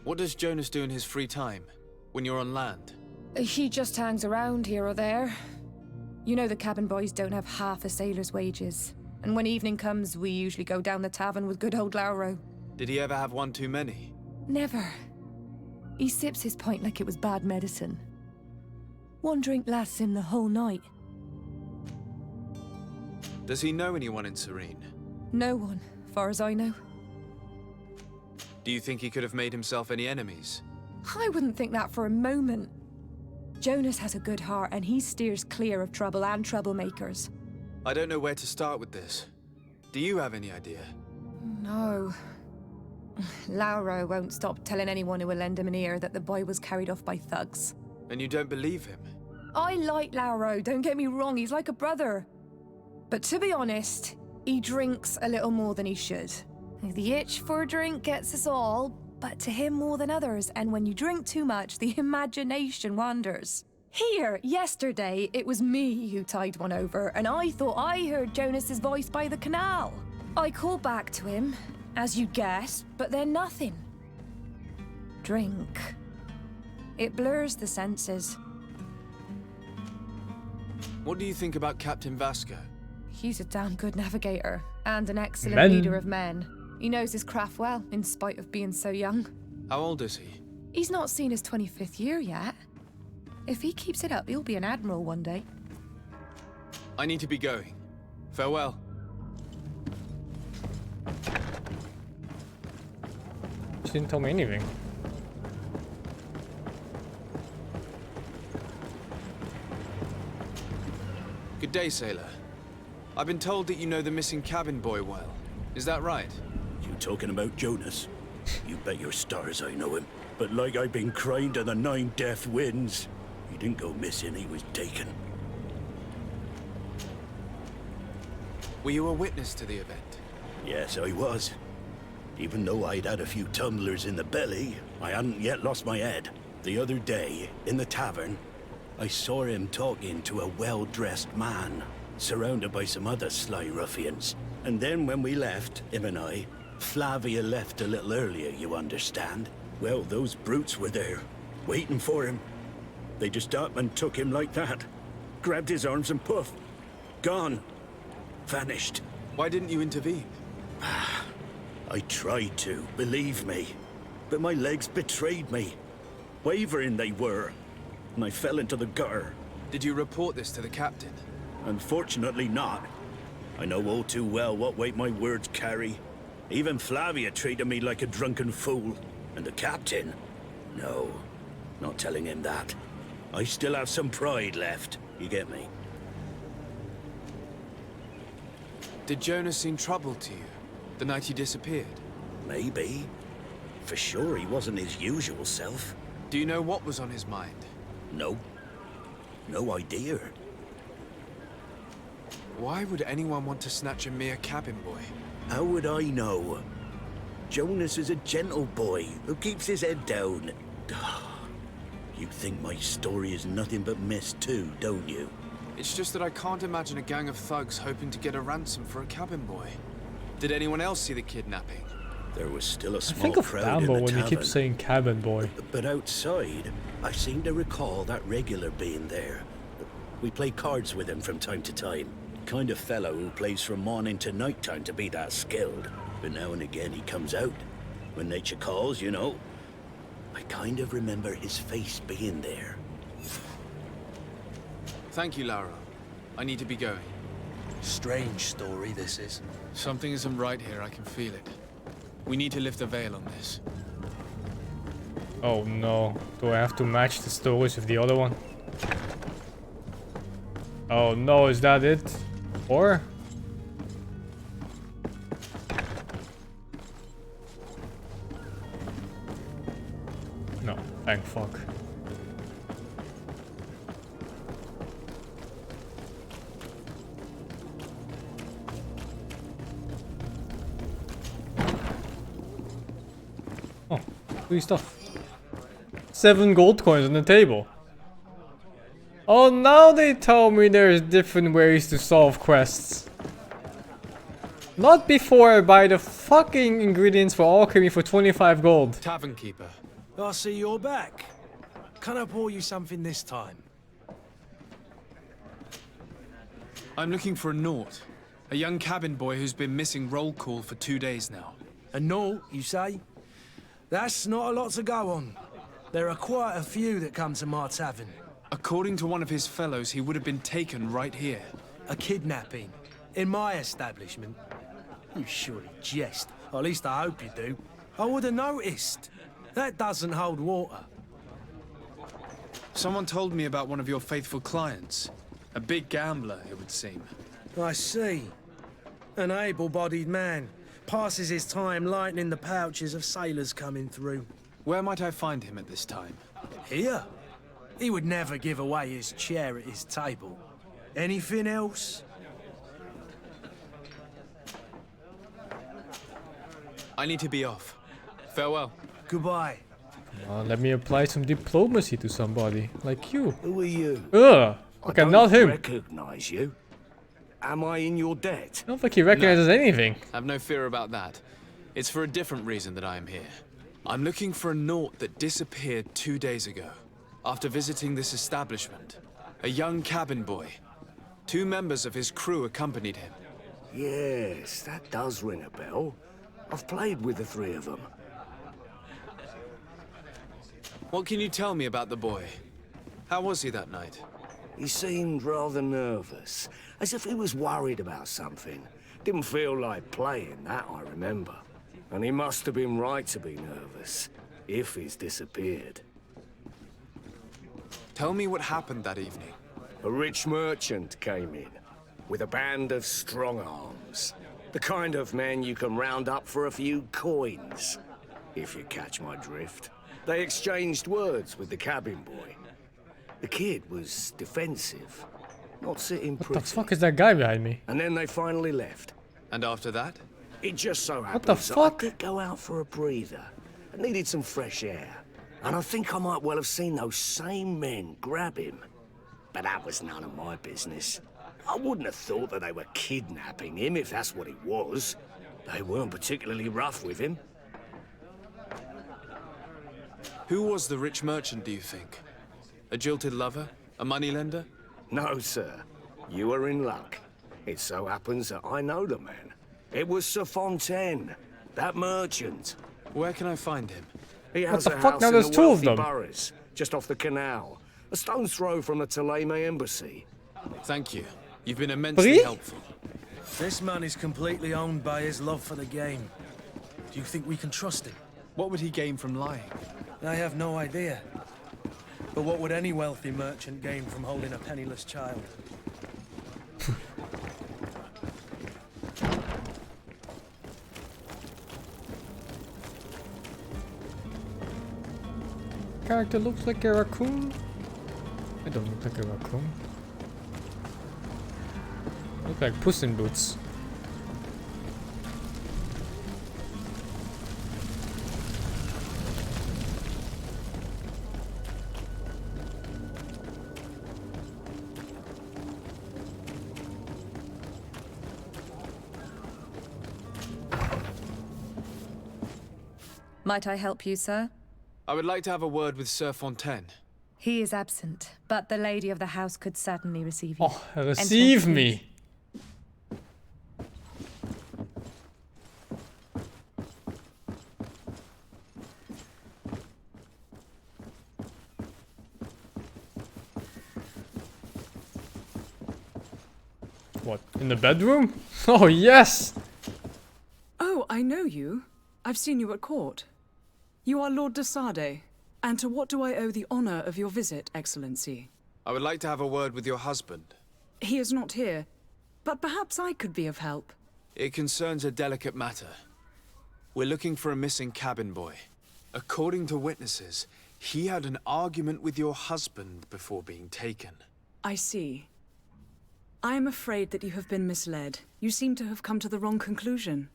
What does Jonas do in his free time, when you're on land? He just hangs around here or there. You know the cabin boys don't have half a sailor's wages. And when evening comes, we usually go down the tavern with good old Lauro. Did he ever have one too many? Never. He sips his pint like it was bad medicine. One drink lasts him the whole night. Does he know anyone in Serene? No one, far as I know. Do you think he could have made himself any enemies? I wouldn't think that for a moment. Jonas has a good heart and he steers clear of trouble and troublemakers. I don't know where to start with this. Do you have any idea? No. Lauro won't stop telling anyone who will lend him an ear that the boy was carried off by thugs. And you don't believe him? I like Lauro, don't get me wrong, he's like a brother. But to be honest, he drinks a little more than he should. The itch for a drink gets us all, but to him more than others, and when you drink too much, the imagination wanders. Here, yesterday, it was me who tied one over, and I thought I heard Jonas's voice by the canal. I called back to him, as you guessed, but then nothing. Drink. It blurs the senses. What do you think about Captain Vasco? He's a damn good navigator, and an excellent leader of men. He knows his craft well, in spite of being so young. How old is he? He's not seen his 25th year yet. If he keeps it up, he'll be an admiral one day. I need to be going. Farewell. She didn't tell me anything. Good day, sailor. I've been told that you know the missing cabin boy well. Is that right? You talking about Jonas? You bet your stars I know him. But like I've been crying to the 9 death winds, he didn't go missing, he was taken. Were you a witness to the event? Yes, I was. Even though I'd had a few tumblers in the belly, I hadn't yet lost my head. The other day, in the tavern, I saw him talking to a well-dressed man, surrounded by some other sly ruffians. And then when we left, him and I, Flavia left a little earlier, you understand. Well, those brutes were there, waiting for him. They just up and took him like that. Grabbed his arms and poof. Gone. Vanished. Why didn't you intervene? I tried to, believe me. But my legs betrayed me. Wavering they were. And I fell into the gutter. Did you report this to the captain? Unfortunately not. I know all too well what weight my words carry. Even Flavia treated me like a drunken fool. And the captain? No, not telling him that. I still have some pride left, you get me? Did Jonas seem troubled to you, the night he disappeared? Maybe. For sure he wasn't his usual self. Do you know what was on his mind? No. No idea. Why would anyone want to snatch a mere cabin boy? How would I know? Jonas is a gentle boy who keeps his head down. You think my story is nothing but mist too, don't you? It's just that I can't imagine a gang of thugs hoping to get a ransom for a cabin boy. Did anyone else see the kidnapping? There was still a I small think of crowd in Bambo the when you tavern. keep saying cabin boy. But outside, I seem to recall that regular being there. We play cards with him from time to time. Kind of fellow who plays from morning to night time to be that skilled. But now and again he comes out. When nature calls, you know. I kind of remember his face being there. Thank you, Lara. I need to be going. Strange story this is. Something isn't right here, I can feel it. We need to lift the veil on this. Oh no. Do I have to match the stories with the other one? Oh no, is that it? Or? No, thank fuck. Oh, free stuff. 7 gold coins on the table. Oh, now they tell me there's different ways to solve quests. Not before I buy the fucking ingredients for alchemy for 25 gold. Tavern keeper, I see you're back. Can I pour you something this time? I'm looking for a Naut. A young cabin boy who's been missing roll call for 2 days now. A Naut, you say? That's not a lot to go on. There are quite a few that come to my tavern. According to one of his fellows, he would have been taken right here. A kidnapping. In my establishment. You surely jest. Or at least I hope you do. I would have noticed. That doesn't hold water. Someone told me about one of your faithful clients. A big gambler, it would seem. I see. An able-bodied man. Passes his time lightening the pouches of sailors coming through. Where might I find him at this time? Here? He would never give away his chair at his table. Anything else? I need to be off. Farewell. Goodbye. Let me apply some diplomacy to somebody, like you. Who are you? Ugh! Okay, not him. Recognize you. Am I in your debt? I don't think he recognizes anything. Have no fear about that. It's for a different reason that I am here. I'm looking for a Naut that disappeared 2 days ago, after visiting this establishment. A young cabin boy. 2 members of his crew accompanied him. Yes, that does ring a bell. I've played with the 3 of them. What can you tell me about the boy? How was he that night? He seemed rather nervous, as if he was worried about something. Didn't feel like playing, that I remember. And he must have been right to be nervous, if he's disappeared. Tell me what happened that evening. A rich merchant came in, with a band of strong arms. The kind of men you can round up for a few coins, if you catch my drift. They exchanged words with the cabin boy. The kid was defensive, not sitting What pretty. the fuck is that guy behind me? And then they finally left. And after that? It just so happens the that fuck? I did go out for a breather. I needed some fresh air. And I think I might well have seen those same men grab him. But that was none of my business. I wouldn't have thought that they were kidnapping him if that's what it was. They weren't particularly rough with him. Who was the rich merchant, do you think? A jilted lover? A moneylender? No, sir. You are in luck. It so happens that I know the man. It was Sir Fontaine, that merchant. Where can I find him? He has the a fuck? house Now in there's the 2 of wealthy them. boroughs, just off the canal. A stone's throw from the Theleme embassy. Thank you. You've been immensely Brie? helpful. This man is completely owned by his love for the game. Do you think we can trust him? What would he gain from lying? I have no idea. But what would any wealthy merchant gain from holding a penniless child? Character looks like a raccoon. I don't look like a raccoon. I look like Puss in Boots. Might I help you, sir? I would like to have a word with Sir Fontaine. He is absent, but the lady of the house could certainly receive you. Oh, receive me. What, in the bedroom? Oh, yes! Oh, I know you. I've seen you at court. You are Lord de Sade. And to what do I owe the honor of your visit, Excellency? I would like to have a word with your husband. He is not here, but perhaps I could be of help. It concerns a delicate matter. We're looking for a missing cabin boy. According to witnesses, he had an argument with your husband before being taken. I see. I am afraid that you have been misled. You seem to have come to the wrong conclusion.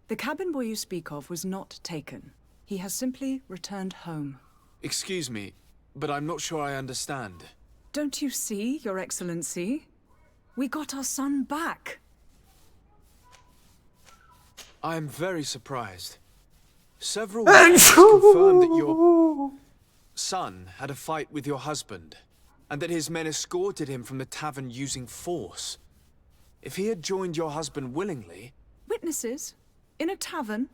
The cabin boy you speak of was not taken. He has simply returned home. Excuse me, but I'm not sure I understand. Don't you see, Your Excellency? We got our son back. I am very surprised. Several witnesses confirmed that your son had a fight with your husband, and that his men escorted him from the tavern using force. If he had joined your husband willingly... Witnesses? In a tavern?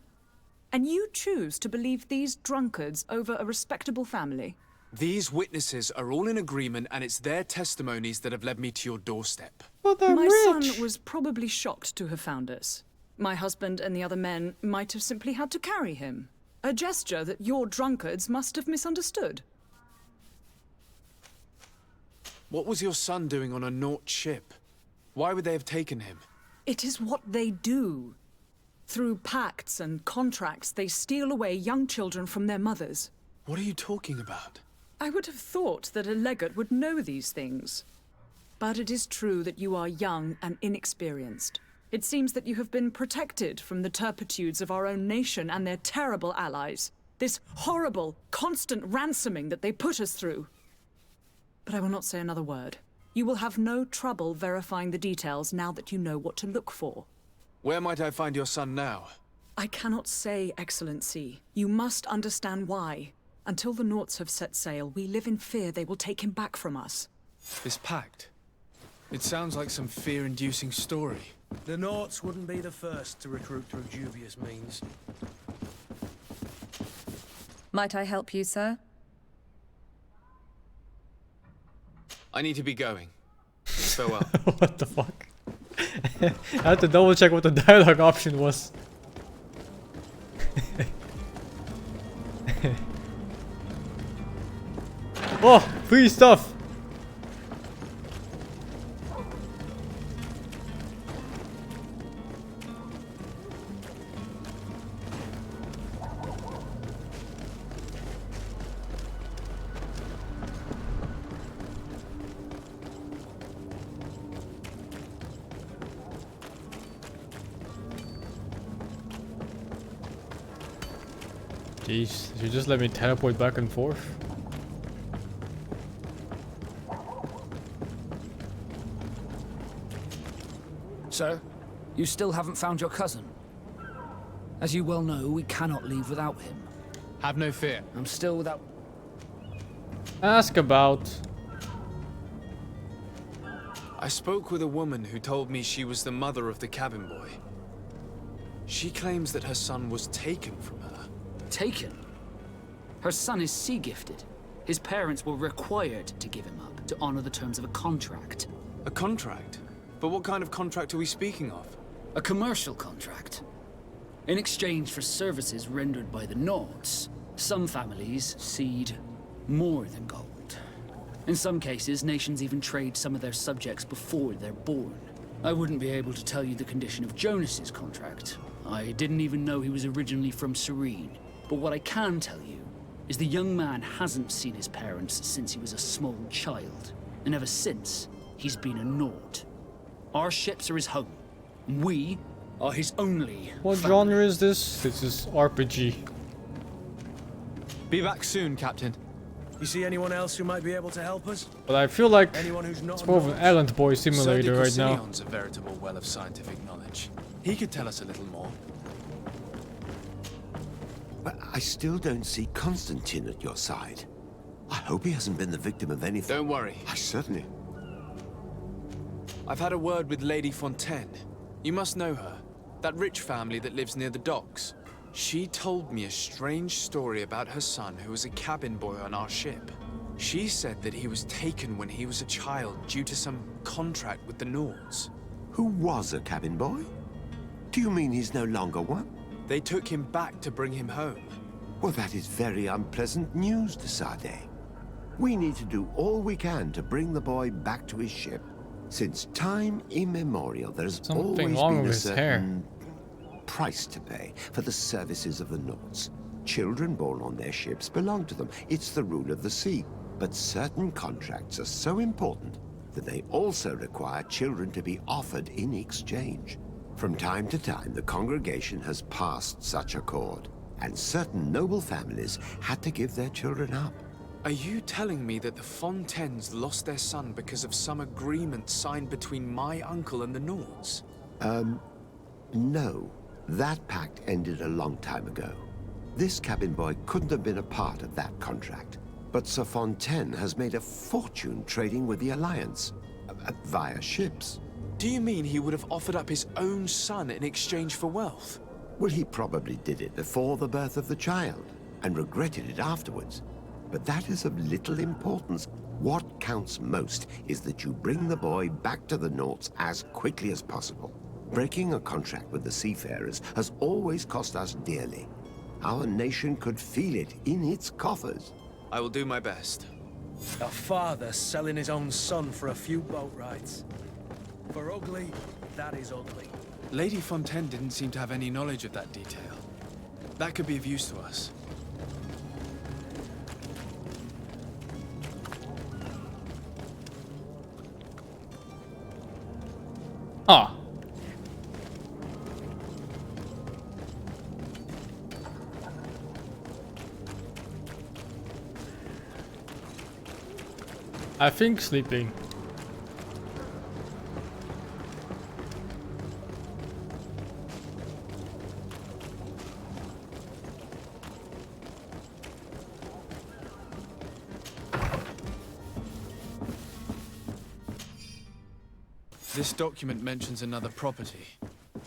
And you choose to believe these drunkards over a respectable family? These witnesses are all in agreement, and it's their testimonies that have led me to your doorstep. But I'm My rich. son was probably shocked to have found us. My husband and the other men might have simply had to carry him. A gesture that your drunkards must have misunderstood. What was your son doing on a Naut ship? Why would they have taken him? It is what they do. Through pacts and contracts, they steal away young children from their mothers. What are you talking about? I would have thought that a legate would know these things. But it is true that you are young and inexperienced. It seems that you have been protected from the turpitudes of our own nation and their terrible allies. This horrible, constant ransoming that they put us through. But I will not say another word. You will have no trouble verifying the details now that you know what to look for. Where might I find your son now? I cannot say, Excellency. You must understand why. Until the Nauts have set sail, we live in fear they will take him back from us. This pact? It sounds like some fear-inducing story. The Nauts wouldn't be the first to recruit through dubious means. Might I help you, sir? I need to be going. Farewell. What the fuck? I had to double check what the dialogue option was. Oh, free stuff! Jeez, you just let me teleport back and forth? Sir, you still haven't found your cousin. As you well know, we cannot leave without him. Have no fear. I'm still without... Ask about. I spoke with a woman who told me she was the mother of the cabin boy. She claims that her son was taken from her. Taken? Her son is sea-gifted. His parents were required to give him up to honor the terms of a contract. A contract? But what kind of contract are we speaking of? A commercial contract. In exchange for services rendered by the Nauts, some families cede more than gold. In some cases, nations even trade some of their subjects before they're born. I wouldn't be able to tell you the condition of Jonas's contract. I didn't even know he was originally from Serene. But what I can tell you is the young man hasn't seen his parents since he was a small child. And ever since, he's been a Naut. Our ships are his home. We are his only What family. genre is this? This is RPG. Be back soon, Captain. You see anyone else who might be able to help us? But I feel like Anyone who's not it's more of an Errand Boy simulator right now. Sir a veritable well of scientific knowledge. He could tell us a little more. But I still don't see Constantine at your side. I hope he hasn't been the victim of anything. Don't worry. I certainly... I've had a word with Lady Fontaine. You must know her. That rich family that lives near the docks. She told me a strange story about her son who was a cabin boy on our ship. She said that he was taken when he was a child due to some contract with the Nauts. Who was a cabin boy? Do you mean he's no longer one? They took him back to bring him home. Well, that is very unpleasant news, de Sade. We need to do all we can to bring the boy back to his ship. Since time immemorial, there's Something always wrong been with a his hair. certain price to pay for the services of the Nauts. Children born on their ships belong to them. It's the rule of the sea. But certain contracts are so important that they also require children to be offered in exchange. From time to time, the congregation has passed such accord, and certain noble families had to give their children up. Are you telling me that the Fontaines lost their son because of some agreement signed between my uncle and the Nauts? No. That pact ended a long time ago. This cabin boy couldn't have been a part of that contract. But Sir Fontaine has made a fortune trading with the Alliance, via ships. Do you mean he would have offered up his own son in exchange for wealth? Well, he probably did it before the birth of the child, and regretted it afterwards. But that is of little importance. What counts most is that you bring the boy back to the Nauts as quickly as possible. Breaking a contract with the seafarers has always cost us dearly. Our nation could feel it in its coffers. I will do my best. A father selling his own son for a few boat rides. For ugly, that is ugly. Lady Fontaine didn't seem to have any knowledge of that detail. That could be of use to us. Ah. I think sleeping. This document mentions another property.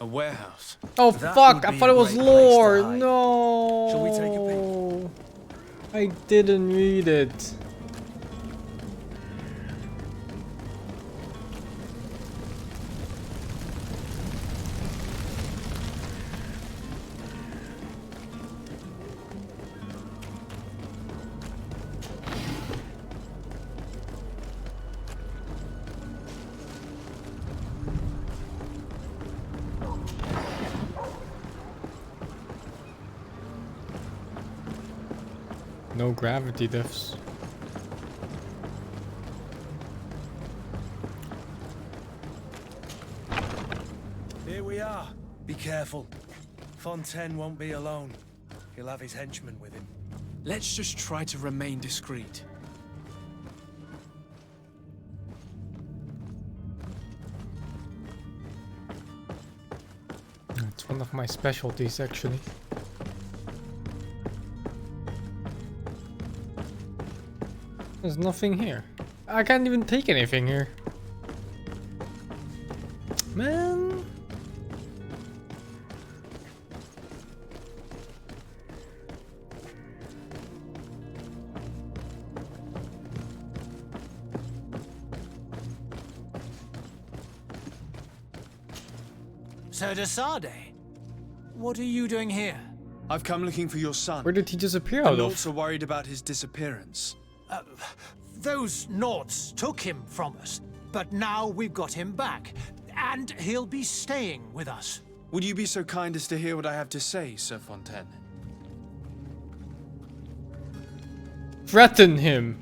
A warehouse. Oh That fuck, would I be thought a it was great place to lore. hide. No. Shall we take a I didn't read it. No gravity diffs. Here we are. Be careful. Fontaine won't be alone. He'll have his henchmen with him. Let's just try to remain discreet. It's one of my specialties, actually. There's nothing here. I can't even take anything here. Man. Sir Desade, what are you doing here? I've come looking for your son. Where did he disappear The out Nauts of? are worried about his disappearance. Those Nauts took him from us, but now we've got him back, and he'll be staying with us. Would you be so kind as to hear what I have to say, Sir Fontaine? Threaten him.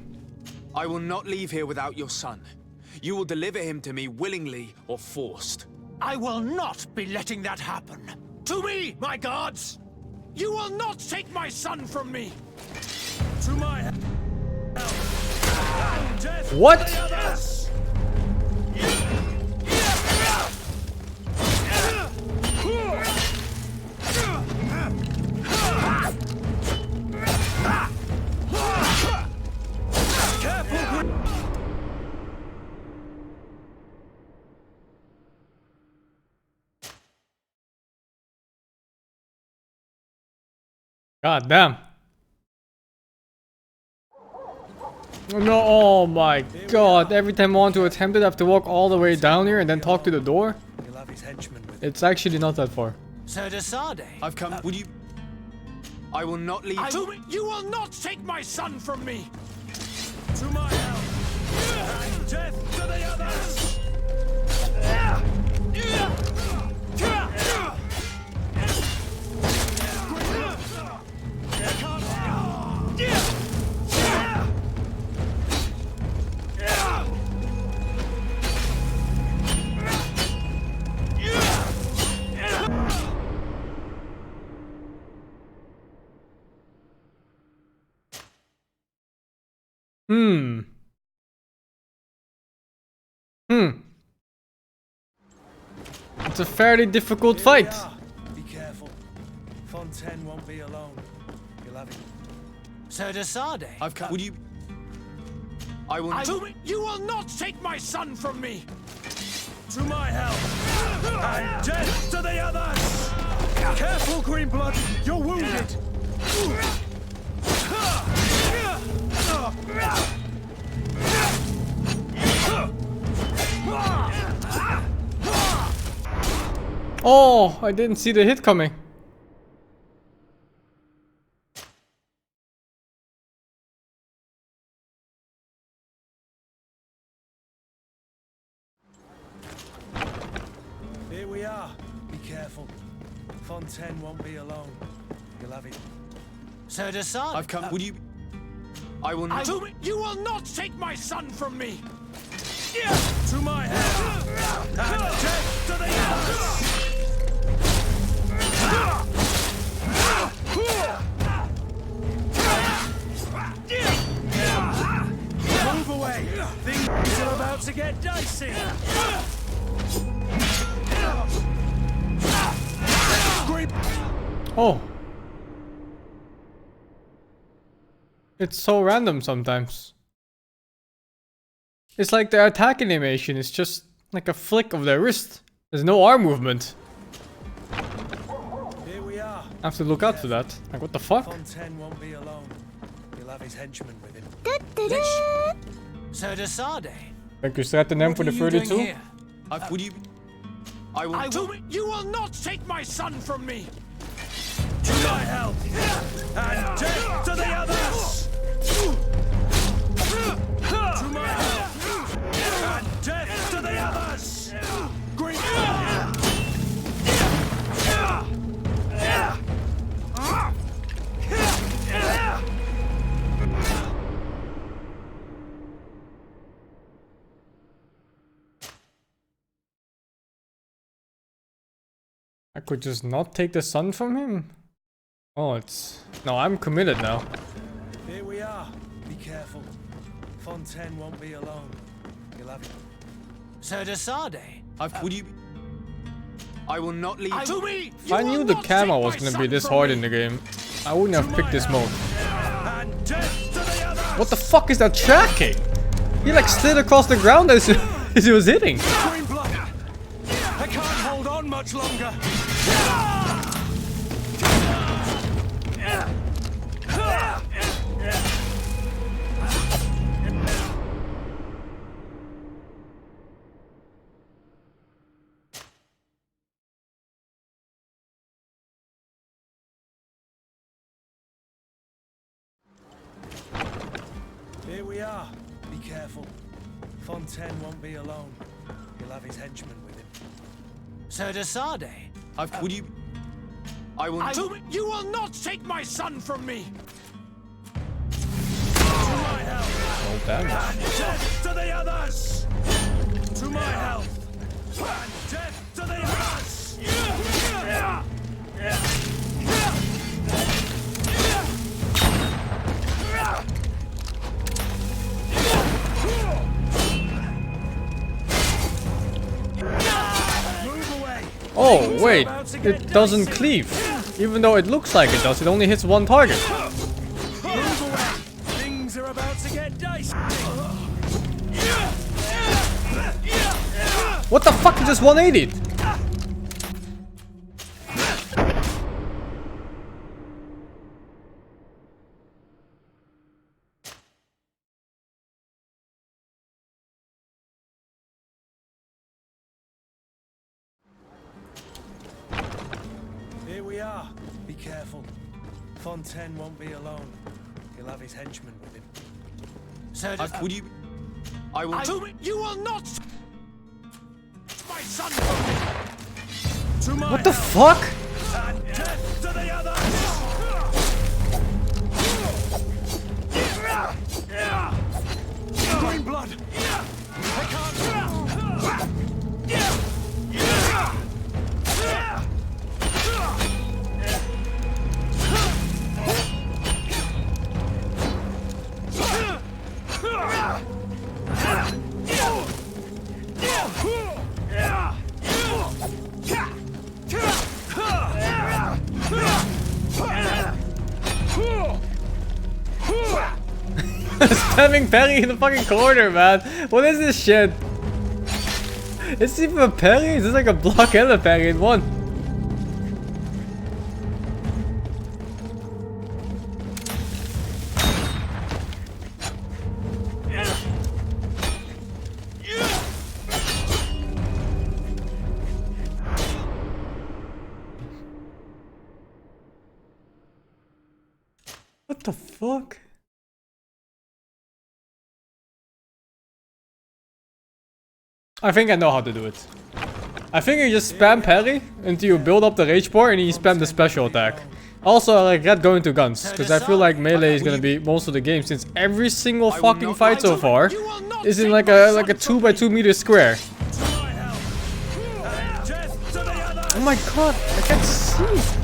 I will not leave here without your son. You will deliver him to me willingly or forced. I will not be letting that happen. To me, my guards! You will not take my son from me! To my hell. Death What? to the others! God damn. No, oh my god. Every time I want to attempt it, I have to walk all the way down here and then talk to the door. He'll have his henchmen with him. It's actually not that far. Sir Desade, I've come. Would you? I will not leave. you will not take my son from me! To my hell. And death to the others! It's a fairly difficult fight. Be careful. Fontaine won't be alone. love it. Sir Desade. I've come. Would you? I will. You will not take my son from me! To my help! And death to the others! Careful, Greenblood! You're wounded! Oh, I didn't see the hit coming. Here we are. Be careful. Fontaine won't be alone. You'll have it. Sir Desade. I've come. Would you? I will not. You will not take my son from me! To my help! And death to the others! Move away! Things are about to get dicey! Oh. It's so random sometimes. It's like the attack animation is just like a flick of their wrist. There's no arm movement. Here we are. I have to look out for that. Like, what the fuck? Fontaine won't be alone. He'll have his henchmen with him. Sir Desade. Thank you, Stratton, for the 32. Would you? I will. You will not take my son from me! To my help! And death to the others! To my help! And death to the others! Green! I could just not take the sun from him? Oh, it's... No, I'm committed now. Here we are. Be careful. Fontaine won't be alone. You'll have it. Sir Desade. Would you? I will not leave. To me! If I knew the camera was gonna be this hard in the game, I wouldn't have picked this mode. And death to the others! What the fuck is that tracking? He like slid across the ground as he was hitting. Green blood! I can't hold on much longer! Here we are. Be careful. Fontaine won't be alone. He'll have his henchmen with him. Sir Desade. Would you? I will. You will not take my son from me! To my help! Oh, damn. And death to the others! To my help! And death to the others! Move away! Oh, wait. It doesn't cleave. Even though it looks like it does, it only hits one target. Move away! Things are about to get dicey! What the fuck? He just 180'd. Here we are. Be careful. Fontaine won't be alone. He'll have his henchmen with him. Sir Would you? I will. You will not... My son from me! To my What the help. fuck? And death to the others! Green blood! I can't... Spamming parry in the fucking corner, man. What is this shit? It's even a parry? Is this like a block and a parry in one? What the fuck? I think I know how to do it. I think you just spam parry until you build up the rage bar and then you spam the special attack. Also, I regret going to guns, because I feel like melee is gonna be most of the game, since every single fucking fight so far is in like a 2x2 meter square. Oh my god, I can't see.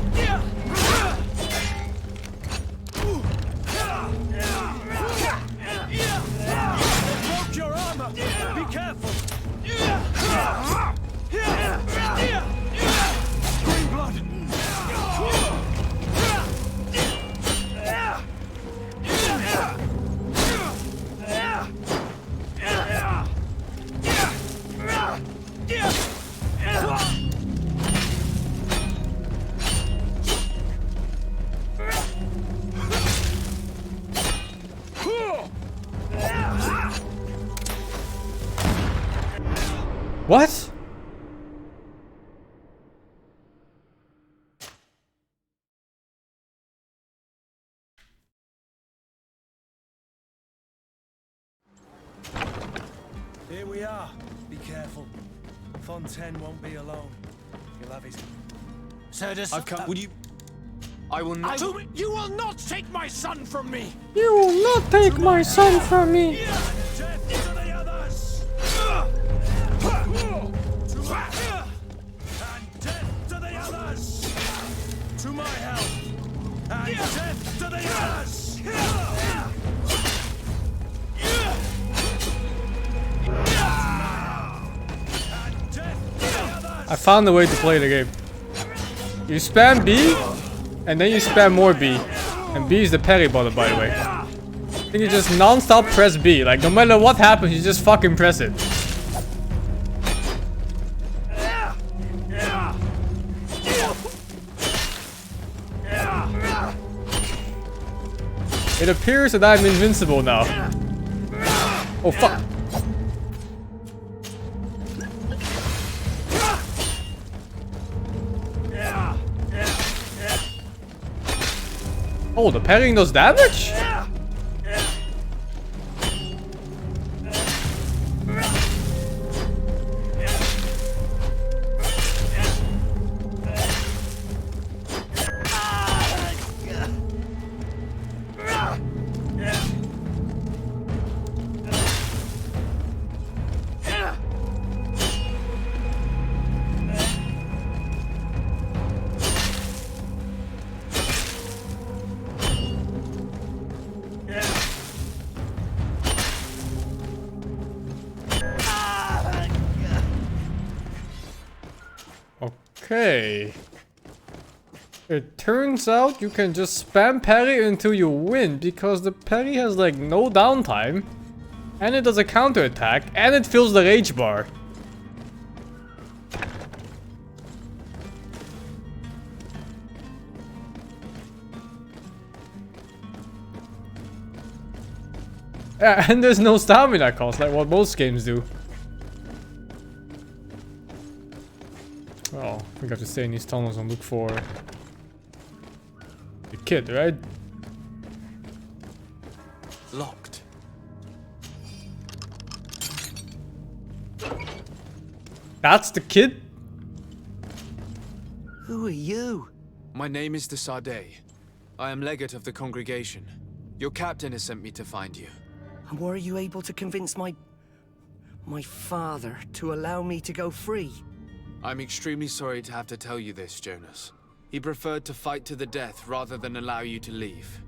What? Here we are. Be careful. Fontaine won't be alone. He'll have his... Sir, I've come. Would you? I will not. You will not take my son from me! You will not take my son from me! Death to the others! And death to the others! To my help! And death to the others! I found a way to play the game. You spam B, and then you spam more B. And B is the parry button, by the way. And you just non-stop press B. Like, no matter what happens, you just fucking press it. It appears that I'm invincible now. Oh, fuck. Oh, the parrying does damage? Okay. It turns out you can just spam parry until you win, because the parry has like no downtime, and it does a counter attack, and it fills the rage bar. Yeah, and there's no stamina cost like what most games do. Oh, we got to stay in these tunnels and look for the kid, right? Locked. That's the kid? Who are you? My name is de Sardet. I am legate of the congregation. Your captain has sent me to find you. And were you able to convince my father to allow me to go free? I'm extremely sorry to have to tell you this, Jonas. He preferred to fight to the death rather than allow you to leave.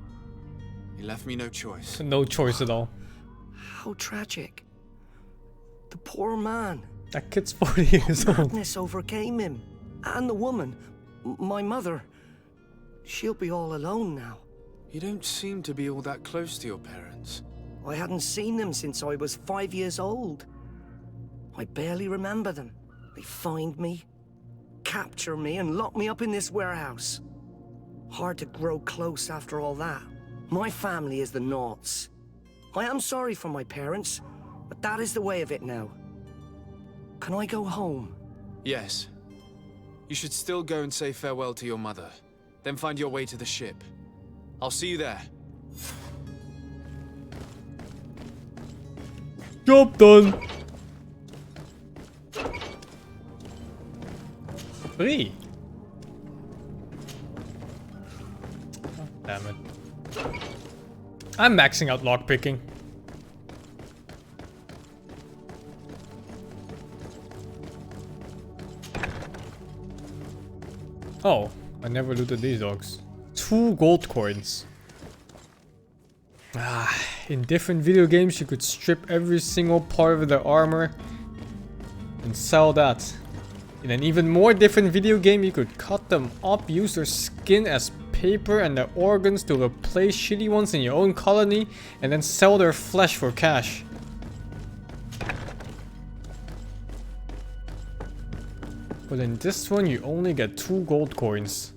He left me no choice. No choice at all. How tragic. The poor man. That kid's 40 years old. Madness overcame him. And the woman, my mother. She'll be all alone now. You don't seem to be all that close to your parents. I hadn't seen them since I was 5 years old. I barely remember them. They find me, capture me, and lock me up in this warehouse. Hard to grow close after all that. My family is the Naughts. I am sorry for my parents, but that is the way of it now. Can I go home? Yes. You should still go and say farewell to your mother. Then find your way to the ship. I'll see you there. Job done. 3. Oh, damn it. I'm maxing out lockpicking. Oh, I never looted these dogs. 2 gold coins. In different video games you could strip every single part of their armor and sell that. In an even more different video game you could cut them up, use their skin as paper and their organs to replace shitty ones in your own colony, and then sell their flesh for cash. But in this one you only get 2 gold coins.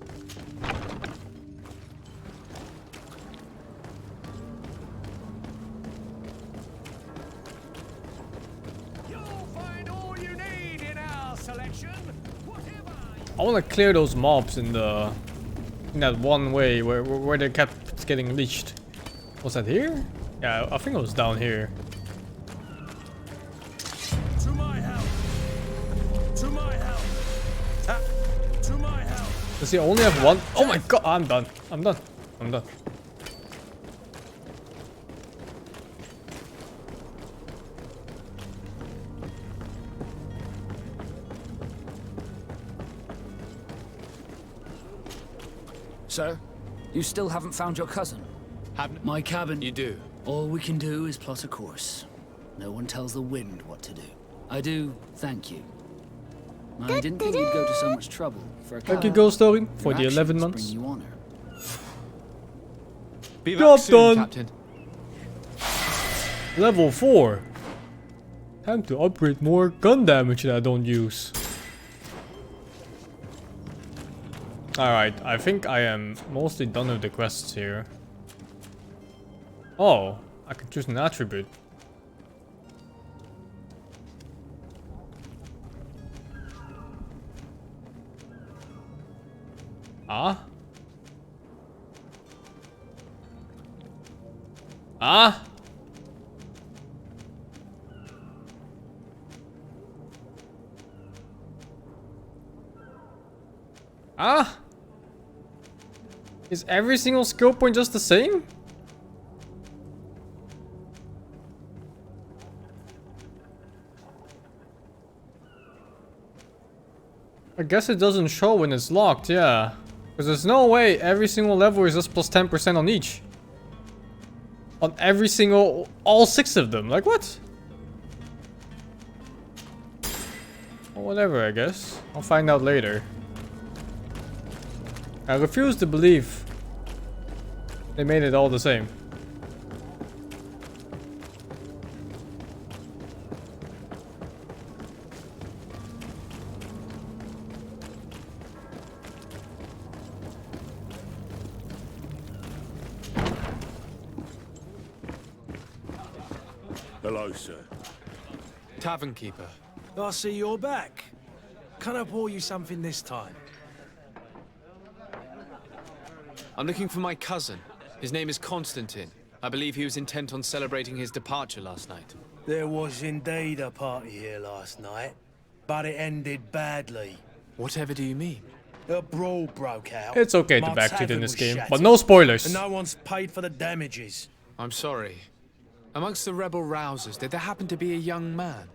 I want to clear those mobs in that one way where they kept getting leached. Was that here? Yeah, I think it was down here. To my help! To my help! To my help! Does he only have one? Oh my god! I'm done. I'm done. I'm done. Sir, you still haven't found your cousin? Haven't? My cabin. You do. All we can do is plot a course. No one tells the wind what to do. I do thank you. I didn't think you'd go to so much trouble for a Thank you, cabin. Ghost Story, for Your the 11 actions months. bring you honor. Be Job back soon, done. Captain. Level 4. Time to upgrade more gun damage that I don't use. Alright, I think I am mostly done with the quests here. Oh, I could choose an attribute. Ah? Ah? Ah? Is every single skill point just the same? I guess it doesn't show when it's locked, yeah. Because there's no way every single level is just plus 10% on each. On every single, all 6 of them. Like what? Well, whatever, I guess. I'll find out later. I refuse to believe they made it all the same. Hello, sir. Tavern keeper. I see you're back. Can I pour you something this time? I'm looking for my cousin. His name is Constantine. I believe he was intent on celebrating his departure last night. There was indeed a party here last night, but it ended badly. Whatever do you mean? A brawl broke out. It's okay to My backseat in tavern this was game, shattered, but no spoilers. and no one's paid for the damages. I'm sorry. Amongst the rebel rousers, did there happen to be a young man?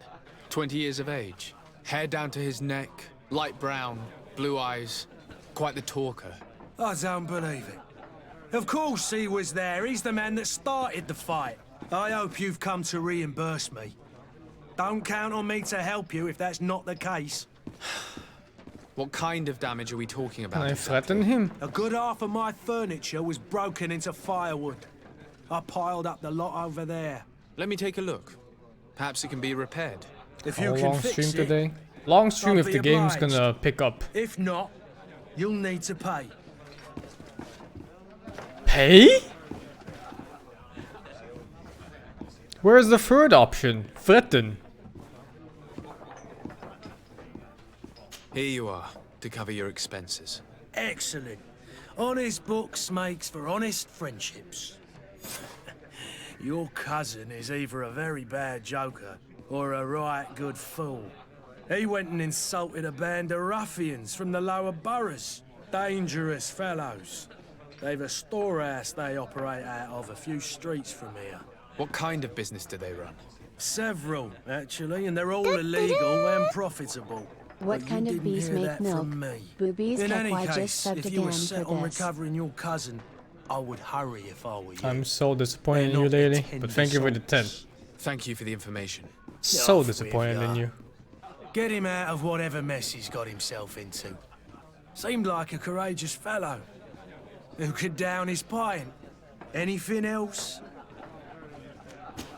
20 years of age. Hair down to his neck, light brown, blue eyes. Quite the talker. I don't believe it. Of course he was there. He's the man that started the fight. I hope you've come to reimburse me. Don't count on me to help you if that's not the case. What kind of damage are we talking about? Can I threaten him? A good half of my furniture was broken into firewood. I piled up the lot over there. Let me take a look. Perhaps it can be repaired. If you Oh, can long fix stream it, today. Long stream I'll if be the game's obliged. gonna pick up. If not, you'll need to pay. Pay? Where's the third option? Fretten. Here you are, to cover your expenses. Excellent. Honest books makes for honest friendships. Your cousin is either a very bad joker or a right good fool. He went and insulted a band of ruffians from the lower boroughs. Dangerous fellows. They've a storehouse they operate out of a few streets from here. What kind of business do they run? Several, actually, and they're all illegal and profitable. What But kind you of didn't bees hear make that milk? from me. Boobies In have any I just case, subbed if you were again set for on this. recovering your cousin, I would hurry if I were you. I'm so disappointed in you, They're not lady. tender But thank you for the 10. salts. Thank you for the information. So Off disappointed with in ya. you. Get him out of whatever mess he's got himself into. Seemed like a courageous fellow who could down his pint. Anything else?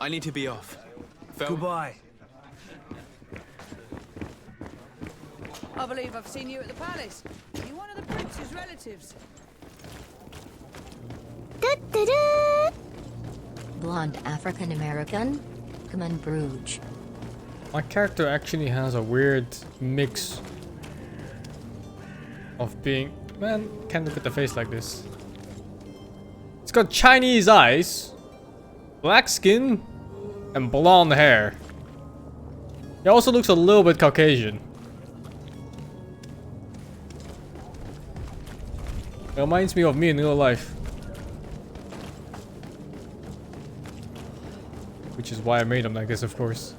I need to be off. Goodbye. I believe I've seen you at the palace. You're one of the prince's relatives. Blonde African American. Come on, Bruges. My character actually has a weird mix of being... Man, can't look at the face like this. It's got Chinese eyes, black skin, and blonde hair. He also looks a little bit Caucasian. It reminds me of me in real life. Which is why I made him like this, of course.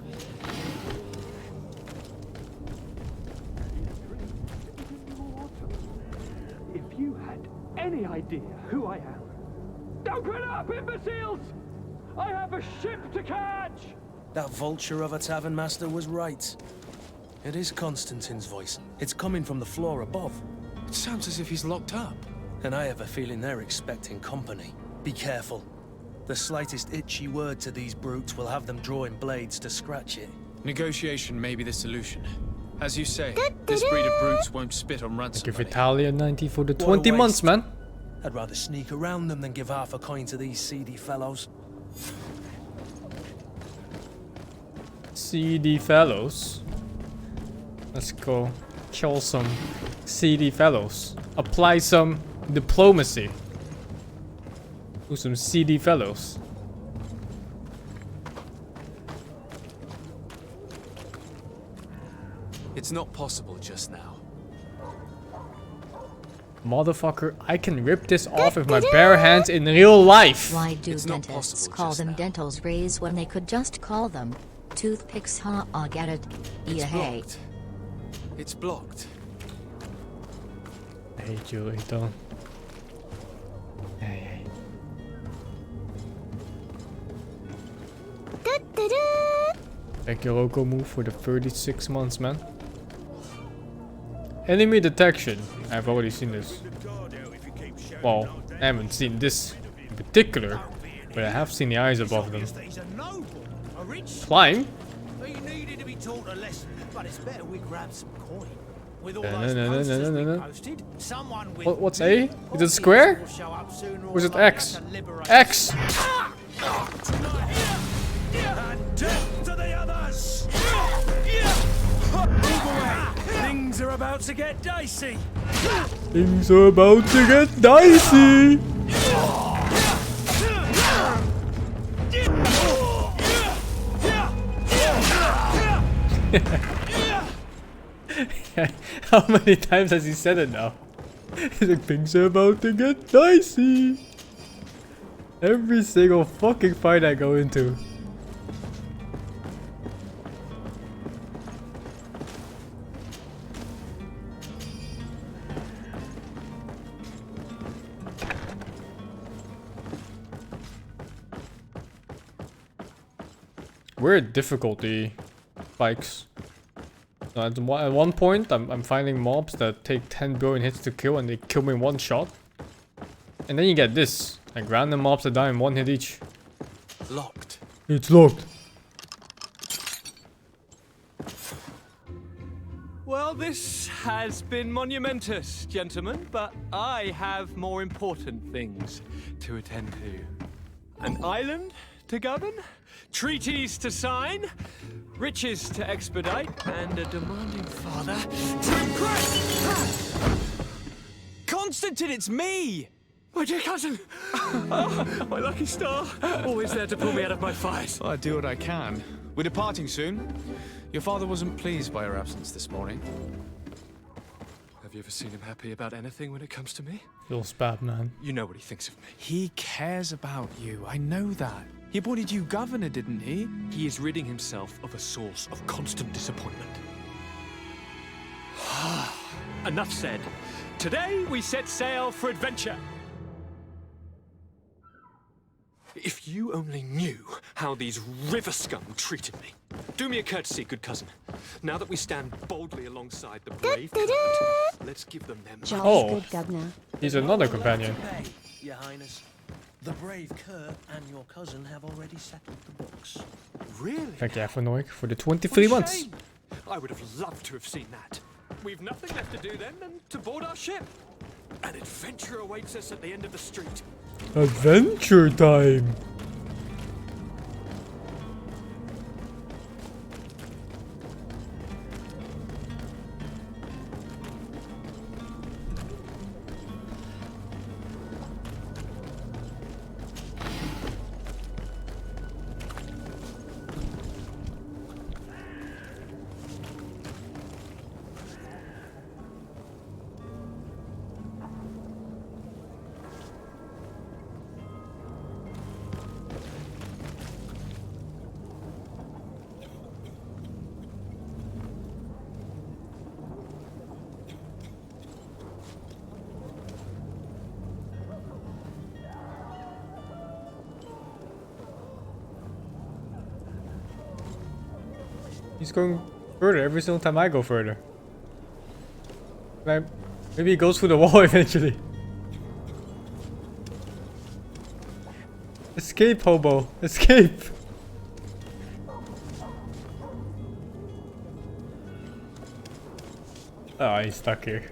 If you had any idea who I am. Don't get up, imbeciles! I have a ship to catch! That vulture of a tavern master was right. It is Constantine's voice. It's coming from the floor above. It sounds as if he's locked up. And I have a feeling they're expecting company. Be careful. The slightest itchy word to these brutes will have them drawing blades to scratch it. Negotiation may be the solution. As you say, this breed of brutes won't spit on ransom Give money. Italia 90 for the What a 20 months, waste. man. I'd rather sneak around them than give half a coin to these seedy fellows. Seedy fellows. Let's go kill some seedy fellows. Apply some diplomacy to some seedy fellows. It's not possible just now. Motherfucker, I can rip this off with my bare hands in real life. Why do It's not dentists possible call just them now. dental sprays when they could just call them toothpicks? Huh? I get it. It's Yeah, hey. blocked. It's blocked. I hate you, Ito. Hey. Thank you, Roko move for the 36 months, man. Enemy detection. I've already seen this. Well, I haven't seen this in particular, but I have seen the eyes above them. Climb? He needed to be taught a lesson, but it's better we grab some coin. With all No, those no, no, no, posters no, we no. posted, someone with What's A? Is it square? will show up sooner Or is it later X? to liberate X! And death to the others! Move away! Things are about to get dicey! Things are about to get dicey! How many times has he said it now? He's like, things are about to get dicey! Every single fucking fight I go into. Weird difficulty spikes. At one point, I'm finding mobs that take 10 billion hits to kill and they kill me in one shot. And then you get this, like random mobs that die in one hit each. Locked. It's locked. Well, this has been monumentous, gentlemen, but I have more important things to attend to. An island to govern, treaties to sign, riches to expedite, and a demanding father to impress! Constantine, it's me! My dear cousin! Oh, my lucky star! Always there to pull me out of my fight. Well, I do what I can. We're departing soon. Your father wasn't pleased by your absence this morning. Have you ever seen him happy about anything when it comes to me? Feels bad, man. You know what he thinks of me. He cares about you. I know that. He appointed you governor, didn't he? He is ridding himself of a source of constant disappointment. Enough said. Today we set sail for adventure. If you only knew how these river scum treated me. Do me a courtesy, good cousin. Now that we stand boldly alongside the brave Kurt, let's give them their Job's Oh. good, governor. He's another companion. Hey, Your Highness. The brave Kurt and your cousin have already settled the books. Really? Thank you, Van Noik, for the 23 What a months. shame. I would have loved to have seen that. We've nothing left to do then than to board our ship. An adventure awaits us at the end of the street. Adventure time. He's going further every single time I go further. Like, maybe he goes through the wall eventually. Escape, hobo. Escape. Oh, he's stuck here.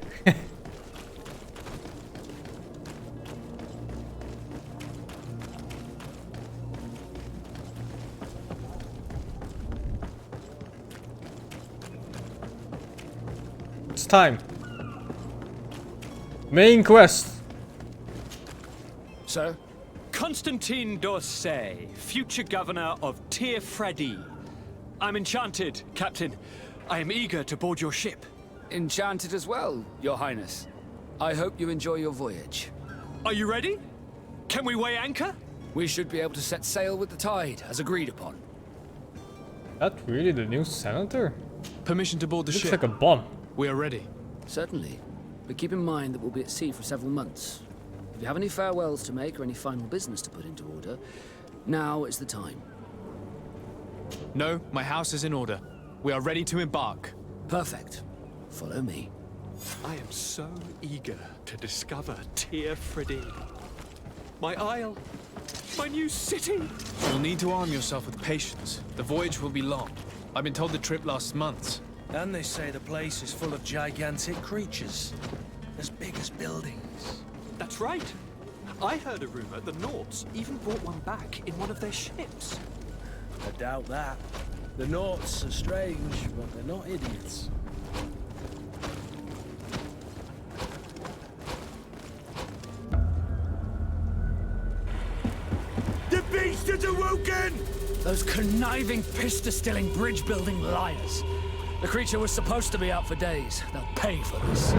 It's time. Main quest. Sir? Constantine d'Orsay, future governor of Tir-Fredi. I'm enchanted, Captain. I am eager to board your ship. Enchanted as well, Your Highness. I hope you enjoy your voyage. Are you ready? Can we weigh anchor? We should be able to set sail with the tide, as agreed upon. That really the new senator? Permission to board the Looks ship. like a bomb. We are ready. Certainly. But keep in mind that we'll be at sea for several months. If you have any farewells to make or any final business to put into order, now is the time. No, my house is in order. We are ready to embark. Perfect. Follow me. I am so eager to discover Tir-Fredi. My isle. My new city. You'll need to arm yourself with patience. The voyage will be long. I've been told the trip lasts months. And they say the place is full of gigantic creatures. As big as buildings. That's right. I heard a rumor the Nords even brought one back in one of their ships. I doubt that. The Norts are strange, but they're not idiots. The beast is awoken! Those conniving, pista-stilling, bridge-building liars. The creature was supposed to be out for days. They'll pay for this.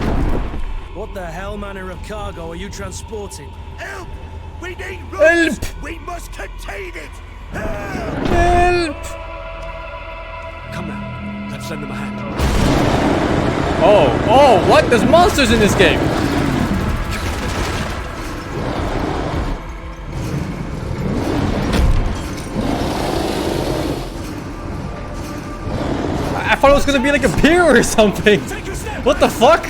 What the hell manner of cargo are you transporting? Help! We need Help! ropes! We must contain it! Help! Help! Come now, let's lend them a hand. Oh, what? There's monsters in this game. I thought it was gonna be like a pier or something. What the fuck?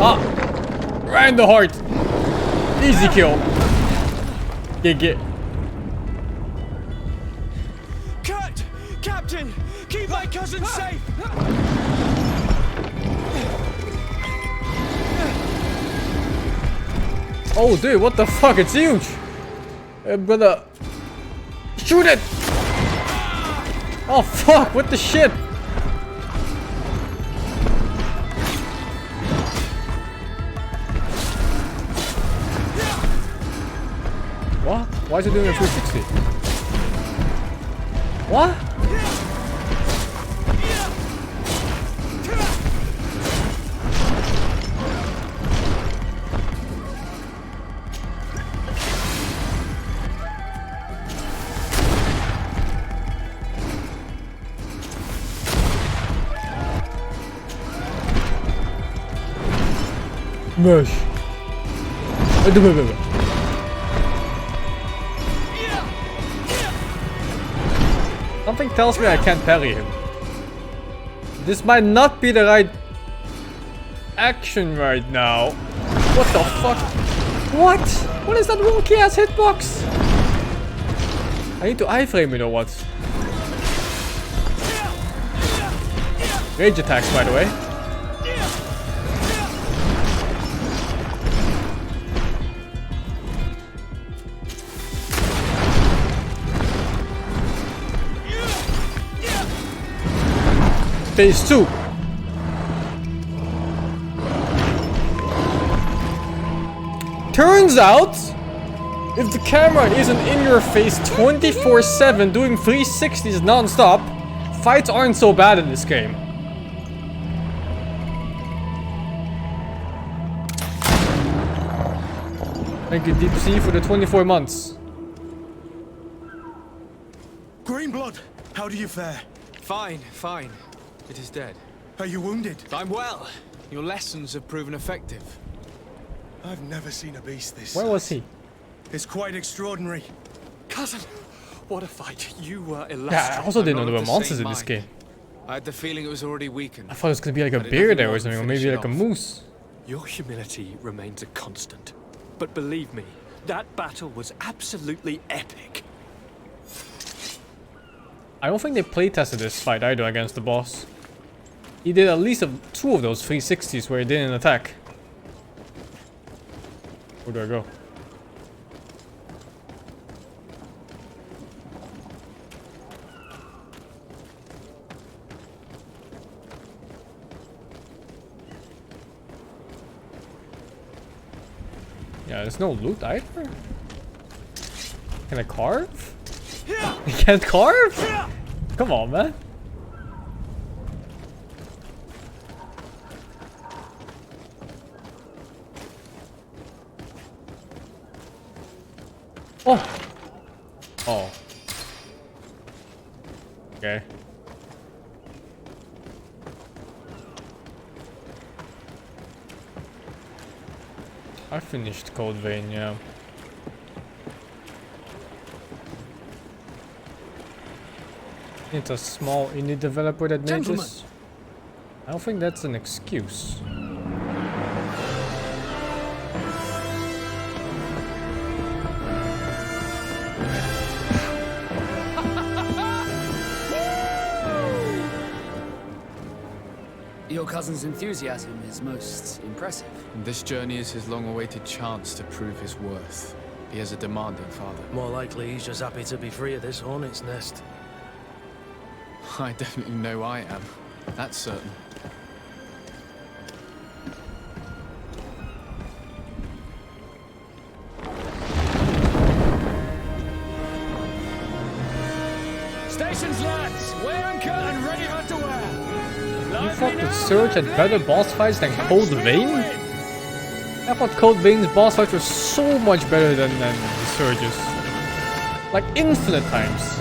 Ah, right in the heart. Easy kill. Get. Kurt! Captain! Keep my cousin safe! Oh, dude, what the fuck? It's huge. I'm gonna shoot it. Oh fuck! What the shit? What? Why is it doing a 360? What? Mush. Something tells me I can't parry him. This might not be the right action right now. What the fuck? What? What is that wonky ass hitbox? I need to iframe it or what? Rage attacks, by the way. Phase 2. Turns out, if the camera isn't in your face 24/7 doing 360s non-stop, fights aren't so bad in this game. Thank you, Deep Sea, for the 24 months. Greenblood, how do you fare? Fine, fine. It is dead. Are you wounded? I'm well. Your lessons have proven effective. I've never seen a beast this Where size. was he? It's quite extraordinary. Cousin, what a fight. You were illustrious. Yeah, I also didn't know there were Not of the monsters same in this mind. game. I had the feeling it was already weakened. I thought it was gonna be like a I did bear nothing there more or than something, or finish maybe it like a off. moose. Your humility remains a constant. But believe me, that battle was absolutely epic. I don't think they playtested this fight either against the boss. He did at least 2 of those 360s where he didn't attack. Where do I go? Yeah, there's no loot either. Can I carve? I can't carve? Come on, man. Oh! Oh. Okay. I finished Code Vein, yeah. It's a small indie developer that made this. I don't think that's an excuse. Your cousin's enthusiasm is most impressive. This journey is his long-awaited chance to prove his worth. He has a demanding father. More likely he's just happy to be free of this hornet's nest. I definitely know I am. That's certain. Stations, lads! Wear anchor and ready hard to wear! You thought the Surge had better boss fights than Code Vein? I thought Code Vein's boss fights were so much better than the Surge's. Like infinite times.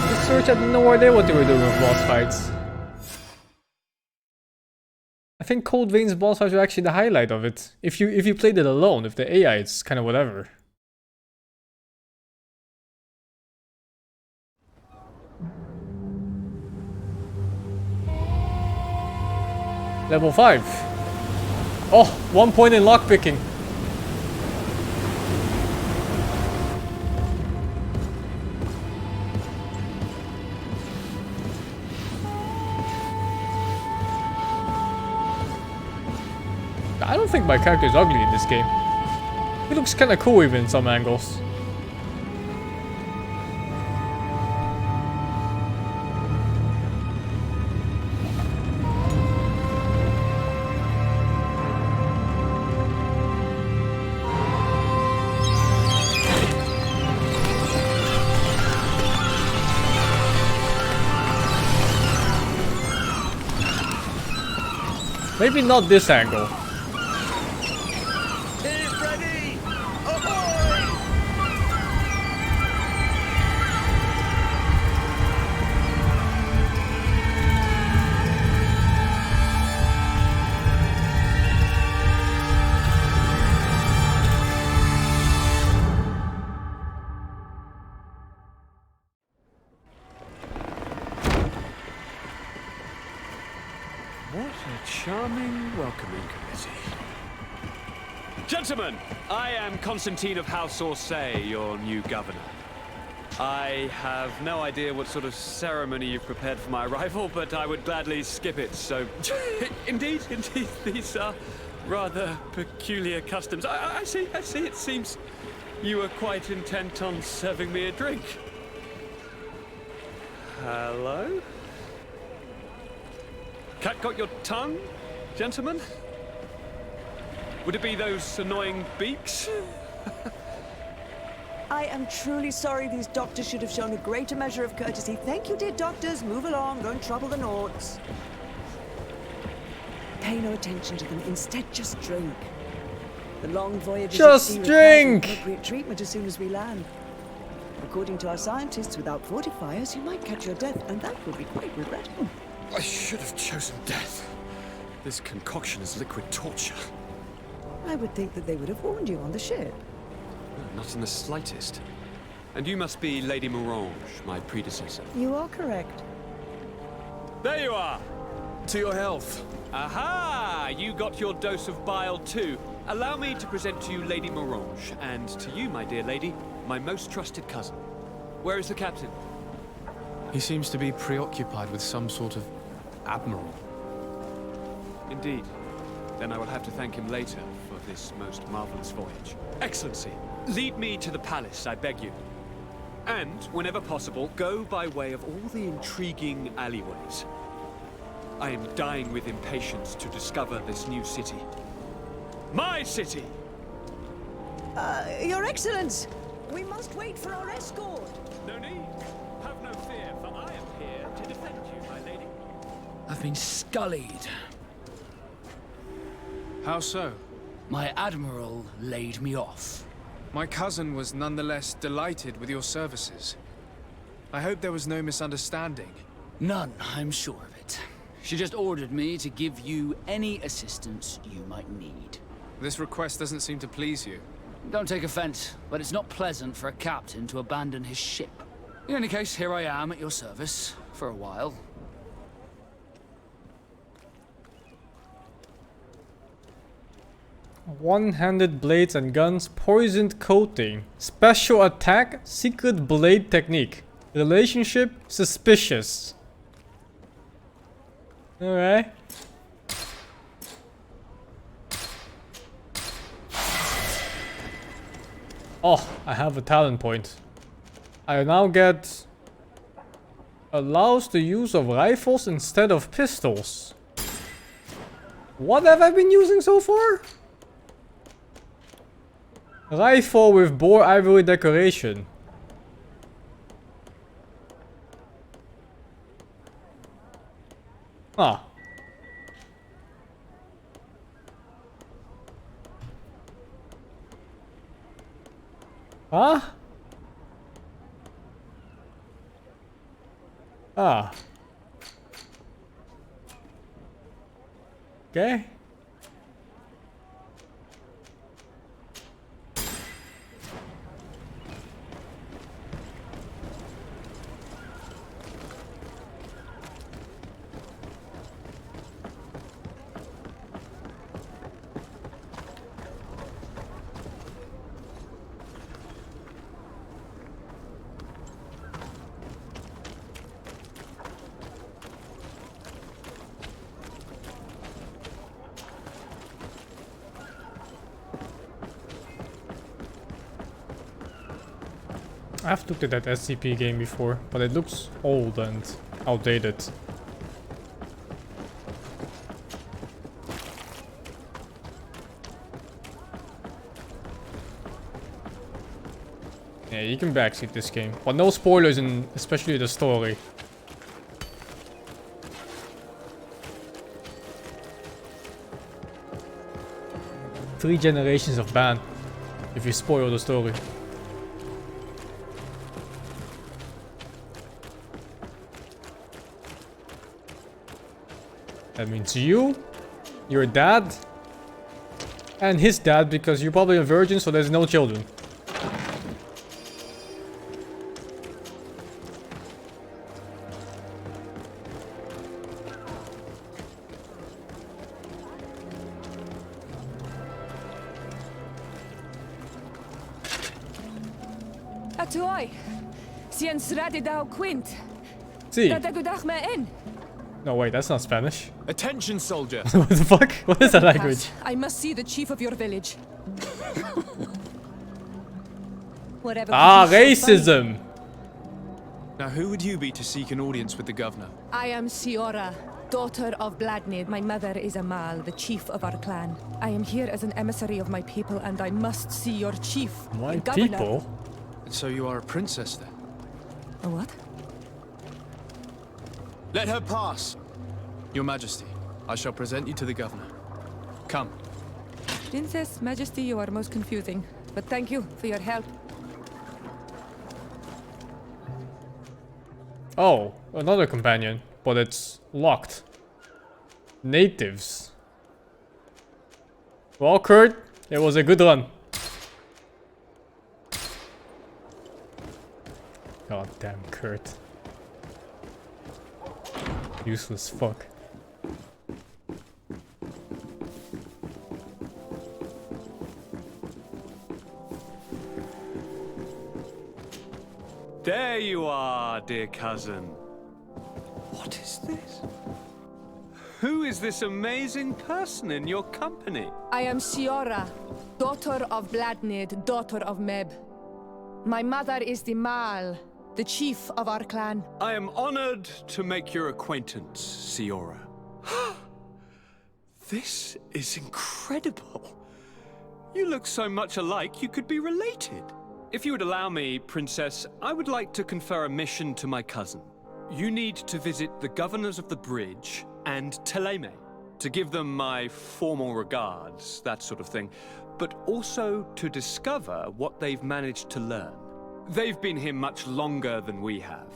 The Surge had no idea what they were doing with boss fights. I think Code Vein's boss fights were actually the highlight of it. If you played it alone, if the AI, it's kind of whatever. Level 5. Oh, 1 point in lockpicking. I don't think my character is ugly in this game. He looks kinda cool even in some angles. Maybe not this angle. What a charming welcoming committee. Gentlemen, I am Constantine of House Orsay, your new governor. I have no idea what sort of ceremony you've prepared for my arrival, but I would gladly skip it, so... indeed, these are rather peculiar customs. I see, it seems you are quite intent on serving me a drink. Hello? Cat got your tongue, gentlemen? Would it be those annoying beaks? I am truly sorry. These doctors should have shown a greater measure of courtesy. Thank you, dear doctors. Move along. Don't trouble the Nords. Pay no attention to them. Instead, just drink. The long voyages Just at sea drink! require appropriate treatment as soon as we land. According to our scientists, without fortifiers, you might catch your death, and that would be quite regrettable. I should have chosen death. This concoction is liquid torture. I would think that they would have warned you on the ship. Not in the slightest. And you must be Lady Morange, my predecessor. You are correct. There you are! To your health. Aha! You got your dose of bile too. Allow me to present to you Lady Morange, and to you, my dear lady, my most trusted cousin. Where is the captain? He seems to be preoccupied with some sort of admiral. Indeed. Then I will have to thank him later for this most marvelous voyage. Excellency, lead me to the palace, I beg you. And, whenever possible, go by way of all the intriguing alleyways. I am dying with impatience to discover this new city. My city! Your Excellence! We must wait for our escort! No need. Have no fear, for I am here to defend you, my lady. I've been scullied. How so? My admiral laid me off. My cousin was nonetheless delighted with your services. I hope there was no misunderstanding. None, I'm sure of it. She just ordered me to give you any assistance you might need. This request doesn't seem to please you. Don't take offense, but it's not pleasant for a captain to abandon his ship. In any case, here I am at your service, for a while. One-handed blades and guns, poisoned coating, special attack, secret blade technique, relationship, suspicious. Alright. Oh, I have a talent point. I now get allows the use of rifles instead of pistols. What have I been using so far? Rifle with boar ivory decoration. Ah. Huh? Ah. Okay. I've looked at that SCP game before, but it looks old and outdated. Yeah, you can backseat this game, but no spoilers in especially the story. Three generations of ban if you spoil the story. That means you, your dad, and his dad, because you're probably a virgin, so there's no children. Atuai, Siens Radidao Quint. See. in. No, wait, that's not Spanish. Attention, soldier. What the fuck? What is that language? I must see the chief of your village. Whatever. Ah, racism. Now, who would you be to seek an audience with the governor? I am Siora, daughter of Bladnid. My mother is Amal, the chief of our clan. I am here as an emissary of my people, and I must see your chief. My the governor. people? So you are a princess, then? A what? Let her pass. Your Majesty, I shall present you to the governor. Come. Princess, Majesty, you are most confusing. But thank you for your help. Oh, another companion, but it's locked. Natives. Well, Kurt, it was a good run. God damn, Kurt. Useless fuck. There you are, dear cousin. What is this? Who is this amazing person in your company? I am Siora, daughter of Bladnid, daughter of Meb. My mother is the Mal, the chief of our clan. I am honored to make your acquaintance, Siora. This is incredible. You look so much alike you could be related. If you would allow me, Princess, I would like to confer a mission to my cousin. You need to visit the governors of the bridge and Teleme to give them my formal regards, that sort of thing, but also to discover what they've managed to learn. They've been here much longer than we have.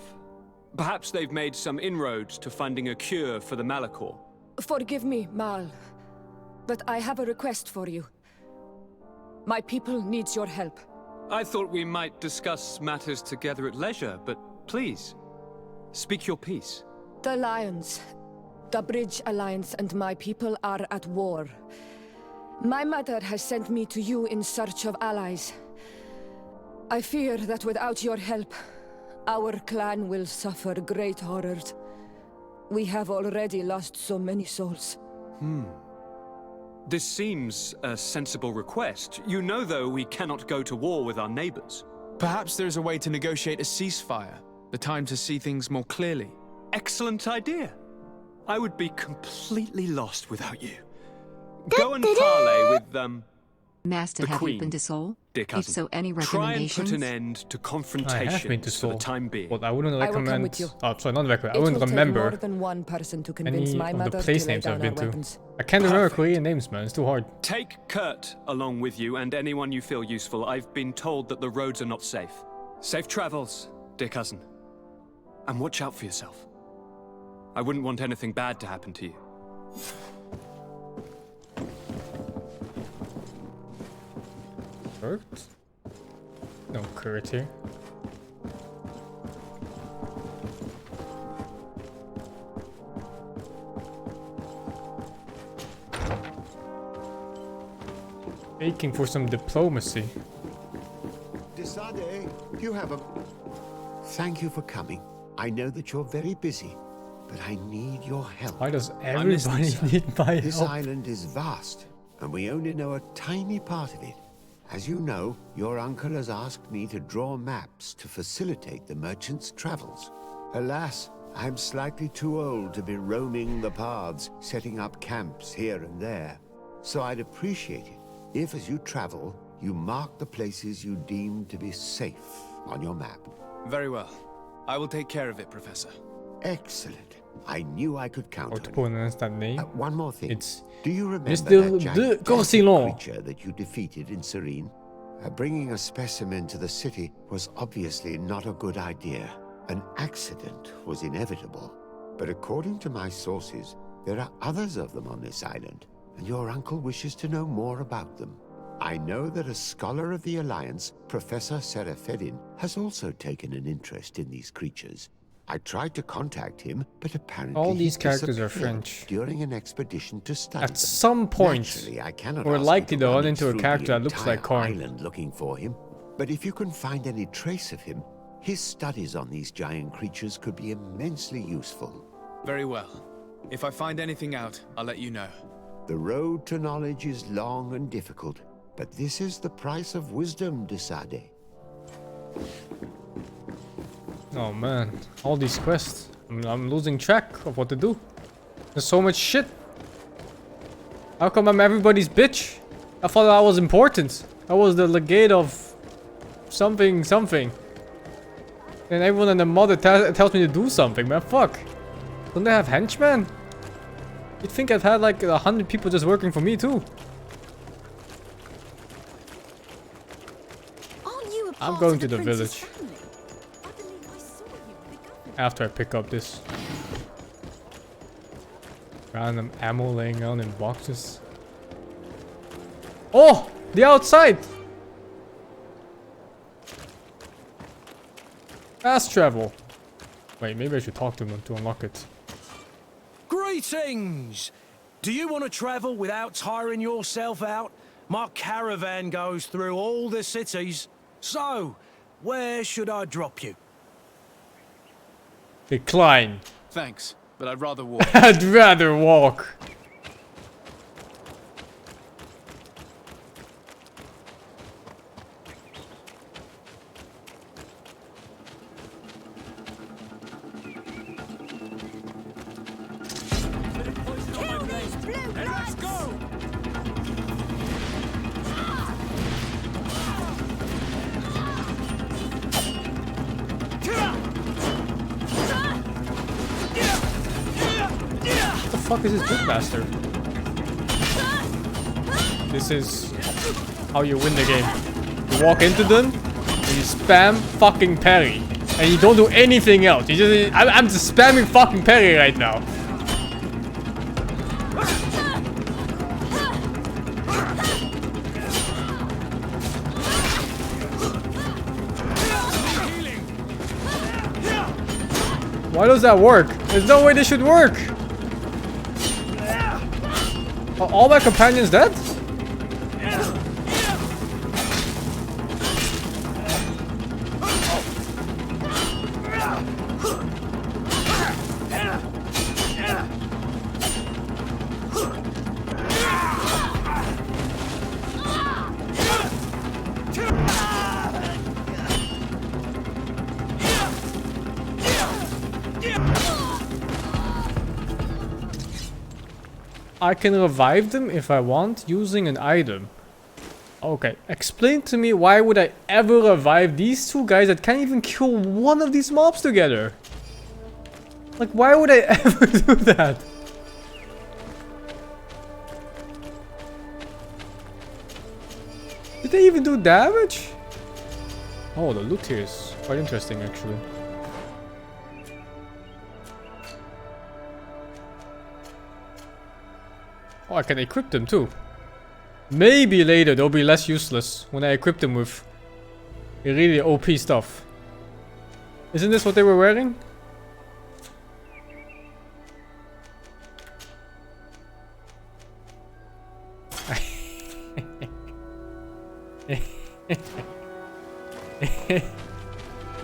Perhaps they've made some inroads to finding a cure for the Malachor. Forgive me, Mal, but I have a request for you. My people needs your help. I thought we might discuss matters together at leisure, but please, speak your piece. The Lions, the Bridge Alliance and my people are at war. My mother has sent me to you in search of allies. I fear that without your help, our clan will suffer great horrors. We have already lost so many souls. This seems a sensible request. You know, though, we cannot go to war with our neighbors. Perhaps there's a way to negotiate a ceasefire. The time to see things more clearly. Excellent idea. I would be completely lost without you. Go and parley with, Master, the have Queen, you been to Seoul? dear cousin. If so, any Try and recommendations? put an end to I have been confrontations to for Seoul, the time being. but I wouldn't I will come recommend. with you. Oh, sorry, not recommend. I It wouldn't will take remember more than one person to convince any my of mother the place to lay names I've down been our to. weapons. I can't remember Korean names, man. It's too hard. Take Kurt along with you and anyone you feel useful. I've been told that the roads are not safe. Safe travels, dear cousin. And watch out for yourself. I wouldn't want anything bad to happen to you. Kurt? No Kurt here. Aching for some diplomacy. Desade, you have a... Thank you for coming. I know that you're very busy, but I need your help. Why does everybody need my This help? island is vast, and we only know a tiny part of it. As you know, your uncle has asked me to draw maps to facilitate the merchant's travels. Alas, I'm slightly too old to be roaming the paths, setting up camps here and there. So I'd appreciate it if, as you travel, you mark the places you deem to be safe on your map. Very well. I will take care of it, Professor. Excellent. I knew I could count Autre on pour un you. One more thing. It's Do you remember Mr. that de gigantic Corcillon. creature that you defeated in Serene? Bringing a specimen to the city was obviously not a good idea. An accident was inevitable. But according to my sources, there are others of them on this island, and your uncle wishes to know more about them. I know that a scholar of the Alliance, Professor Serafedin, has also taken an interest in these creatures. I tried to contact him, but apparently all these he characters are disappeared French. during an expedition to study At them. some point, Naturally, I cannot we're ask you likely to run rummage into a through character the that looks like entire Korn. island looking for him. But if you can find any trace of him, his studies on these giant creatures could be immensely useful. Very well. If I find anything out, I'll let you know. The road to knowledge is long and difficult, but this is the price of wisdom, de Sade. Oh man, all these quests. I'm losing track of what to do. There's so much shit. How come I'm everybody's bitch? I thought I was important. I was the legate of something. And everyone and the mother tells me to do something, man. Fuck. Don't they have henchmen? You'd think I've had like 100 people just working for me too. I'm going to the village. After I pick up this random ammo laying around in boxes. Oh! The outside! Fast travel. Wait, maybe I should talk to him to unlock it. Greetings! Do you want to travel without tiring yourself out? My caravan goes through all the cities. So, where should I drop you? Decline. Thanks, but I'd rather walk. I'd rather walk. Let's go! What the fuck is this big bastard? This is how you win the game. You walk into them and you spam fucking parry. And you don't do anything else. You just I'm just spamming fucking parry right now. Why does that work? There's no way this should work. Are all my companions dead? I can revive them if I want using an item. Okay, explain to me why would I ever revive these two guys that can't even kill one of these mobs together? Like, why would I ever do that? Did they even do damage? Oh, the loot here is quite interesting actually. Oh, I can equip them too. Maybe later they'll be less useless when I equip them with really OP stuff. Isn't this what they were wearing?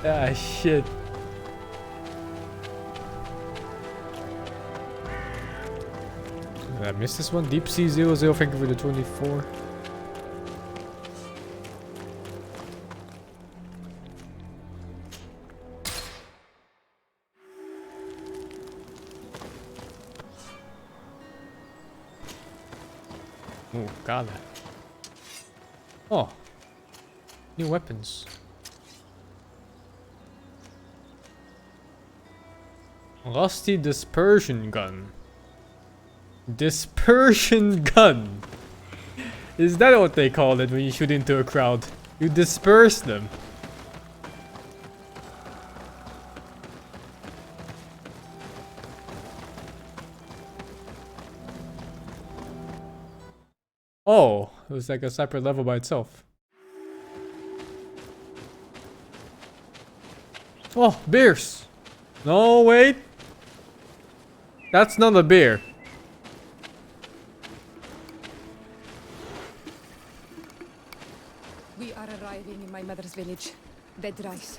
Ah, shit. Did I miss this one? Deep Sea 00, thank you for the 24. got it. Oh. New weapons. Rusty dispersion gun. Dispersion gun. Is that what they call it when you shoot into a crowd? You disperse them. Oh, it was like a separate level by itself. Oh, beers. No, wait. That's not a beer. We are arriving in my mother's village. Dead rice.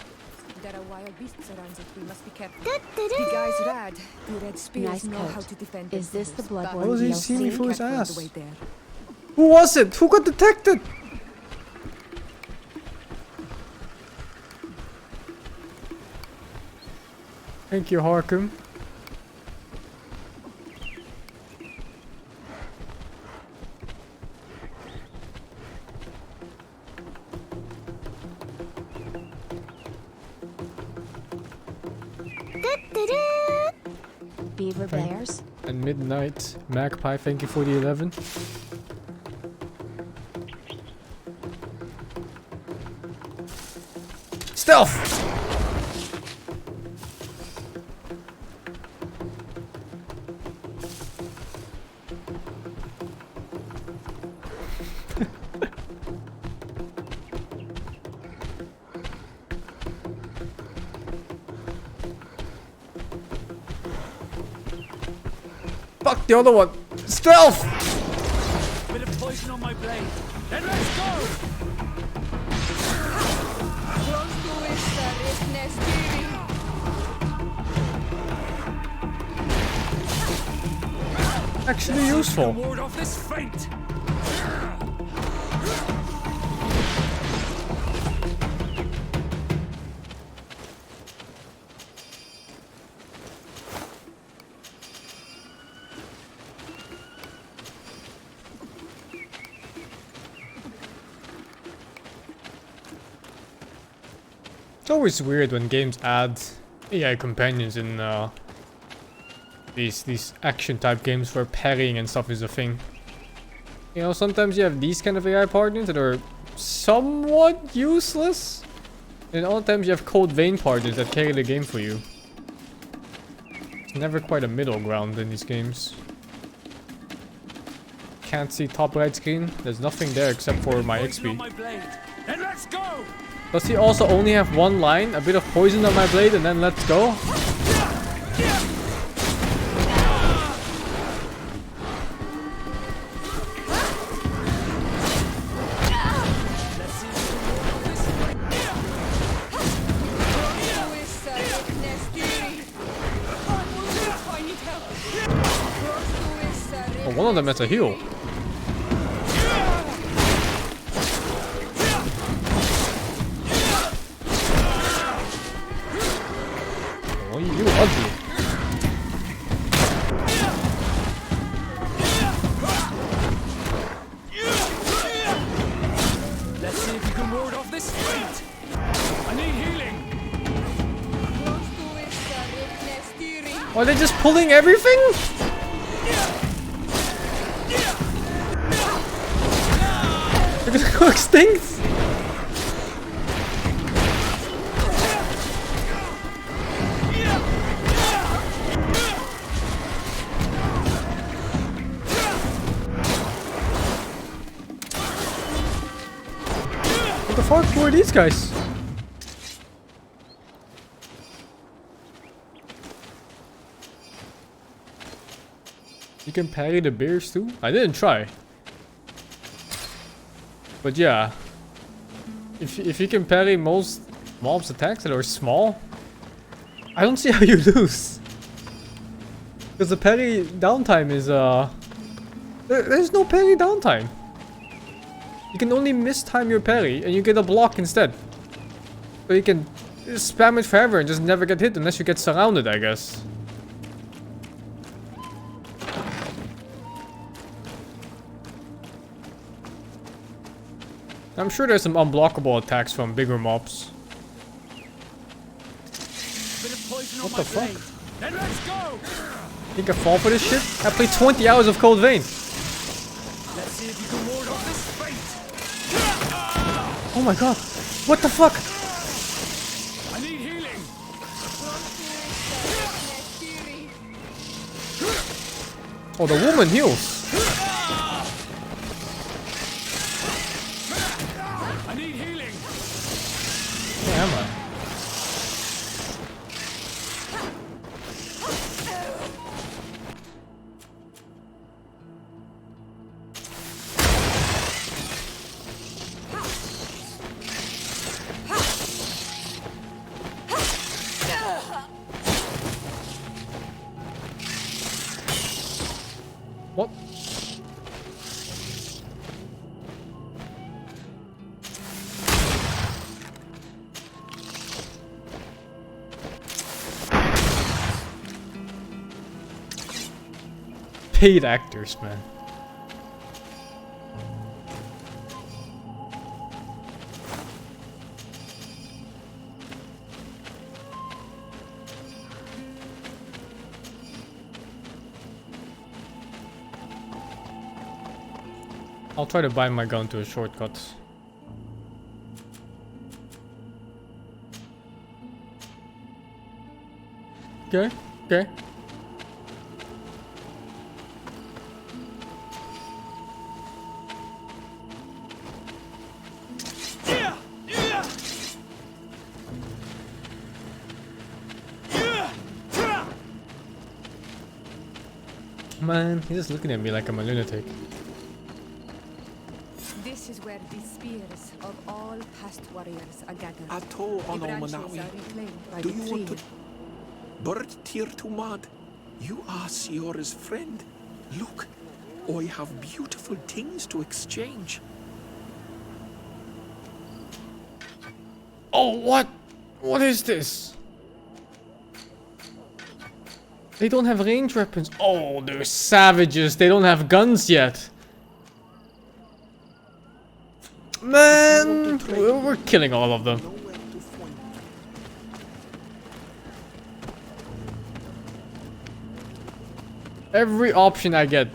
There are wild beasts around it. We must be careful. The guy's rad. The red spears Nice know coat. how to defend Is this the themselves, Bloodborne What was he DLC? seeing through his Careful on the ass? way there. Who was it? Who got detected? Thank you, Harkum. Beaver Bears. And Midnight Magpie, thank you for the 11. Stealth! Fuck the other one! Stealth! Bit of poison on my blade. Then let's go! Actually useful. Ward off this feint. It's always weird when games add AI companions in these action type games where parrying and stuff is a thing. You know, sometimes you have these kind of AI partners that are somewhat useless, and other times you have Code Vein partners that carry the game for you. It's never quite a middle ground in these games. Can't see top right screen. There's nothing there except for my XP. Then let's go! Does he also only have one line? A bit of poison on my blade and then let's go? Oh, one of them has a heal. Oh, you ugly. Let's see if you can ward off this feint. I need healing. Are they just pulling everything? They're gonna go extinct? What the fuck? Who are these guys? You can parry the bears too? I didn't try. But yeah. If you can parry most mobs' attacks that are small, I don't see how you lose. Because the parry downtime is there's no parry downtime. You can only mistime your parry and you get a block instead. So you can spam it forever and just never get hit unless you get surrounded, I guess. I'm sure there's some unblockable attacks from bigger mobs. What the fuck? Then let's go! Think I fall for this shit? I played 20 hours of Cold Vein. Let's see if you can ward off this fate. Oh my god. What the fuck? I need healing. Oh, the woman heals. I need healing. Where am I? What? Paid actors, man. I'll try to bind my gun to a shortcut. Okay, okay. Man, he's just looking at me like I'm a lunatic. This is where the spears of all past warriors are gathered. Ato The ono branches Manawi. are reclaimed by Do the you want to... tree. Bird tear to mud. You are Siora's friend. Look, I have beautiful things to exchange. Oh, what? What is this? They don't have range weapons. Oh, they're savages. They don't have guns yet. Man, we're killing all of them. Every option I get.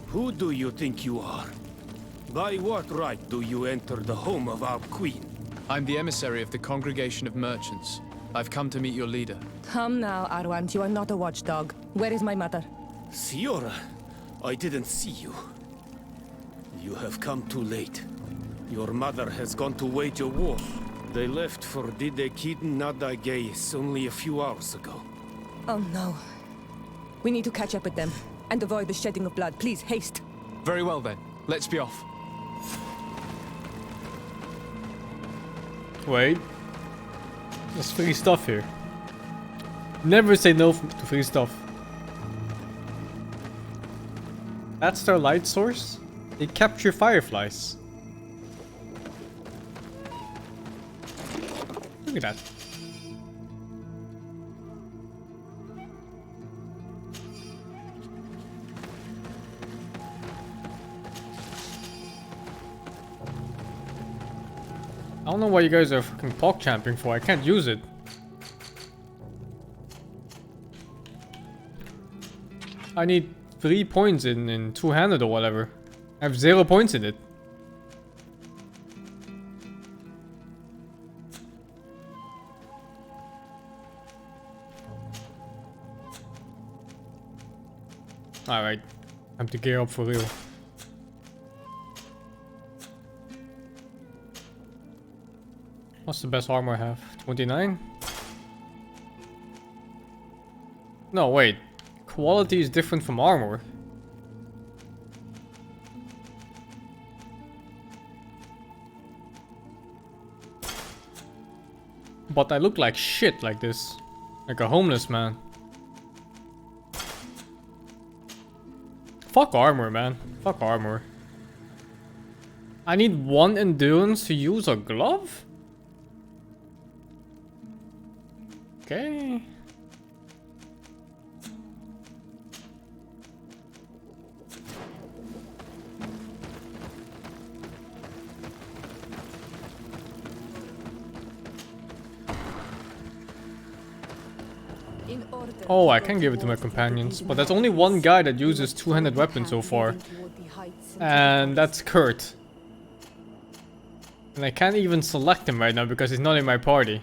Who do you think you are? By what right do you enter the home of our queen? I'm the emissary of the Congregation of Merchants. I've come to meet your leader. Come now, Arwant, you are not a watchdog. Where is my mother? Siora, I didn't see you. You have come too late. Your mother has gone to wage a war. They left for Didekidin Nadagais only a few hours ago. Oh no. We need to catch up with them and avoid the shedding of blood. Please, haste. Very well then. Let's be off. Wait. There's free stuff here. Never say no to free stuff. That's their light source? They capture fireflies. Look at that. I don't know why you guys are fucking POC champing for. I can't use it. I need 3 points in two-handed or whatever. I have 0 points in it. Alright. Time to gear up for real. What's the best armor I have? 29? No, wait. Quality is different from armor. But I look like shit like this. Like a homeless man. Fuck armor, man. Fuck armor. I need 1 endurance to use a glove? Okay. Oh, I can give it to my companions, but there's only one guy that uses two-handed weapons so far. And that's Kurt. And I can't even select him right now because he's not in my party.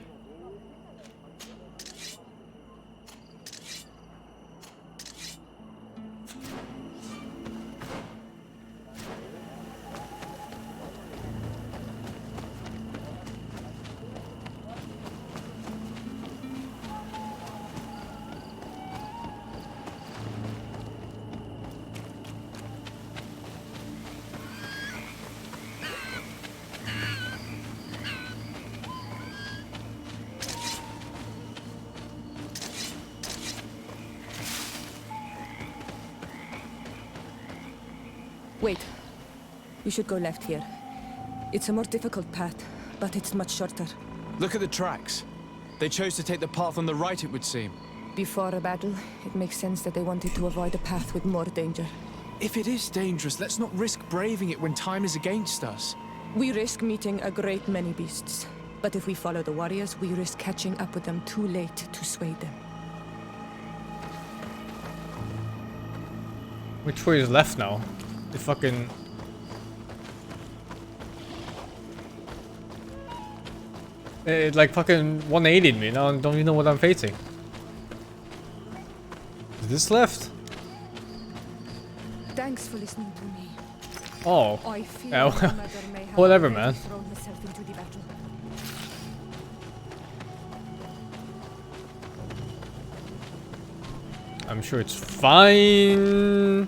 Wait. We should go left here. It's a more difficult path, but it's much shorter. Look at the tracks. They chose to take the path on the right, it would seem. Before a battle, it makes sense that they wanted to avoid a path with more danger. If it is dangerous, let's not risk braving it when time is against us. We risk meeting a great many beasts. But if we follow the warriors, we risk catching up with them too late to sway them. Which way is left now? The fucking... It like fucking 180'd me. Now I don't even know what I'm facing. Is this left? Thanks for listening to me. Oh. I feel Yeah, my mother may have whatever, already man. thrown herself into the battle. I'm sure it's fine.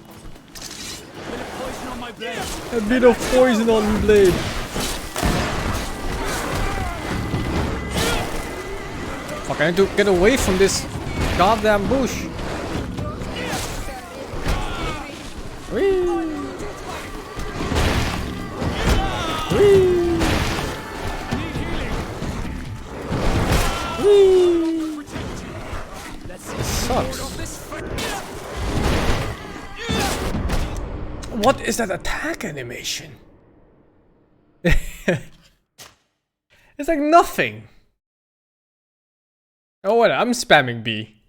A bit of poison on my blade. Fuck, I need to get away from this goddamn bush. Whee! Whee! Whee! This sucks. What is that attack animation? It's like nothing. Oh, what? I'm spamming B.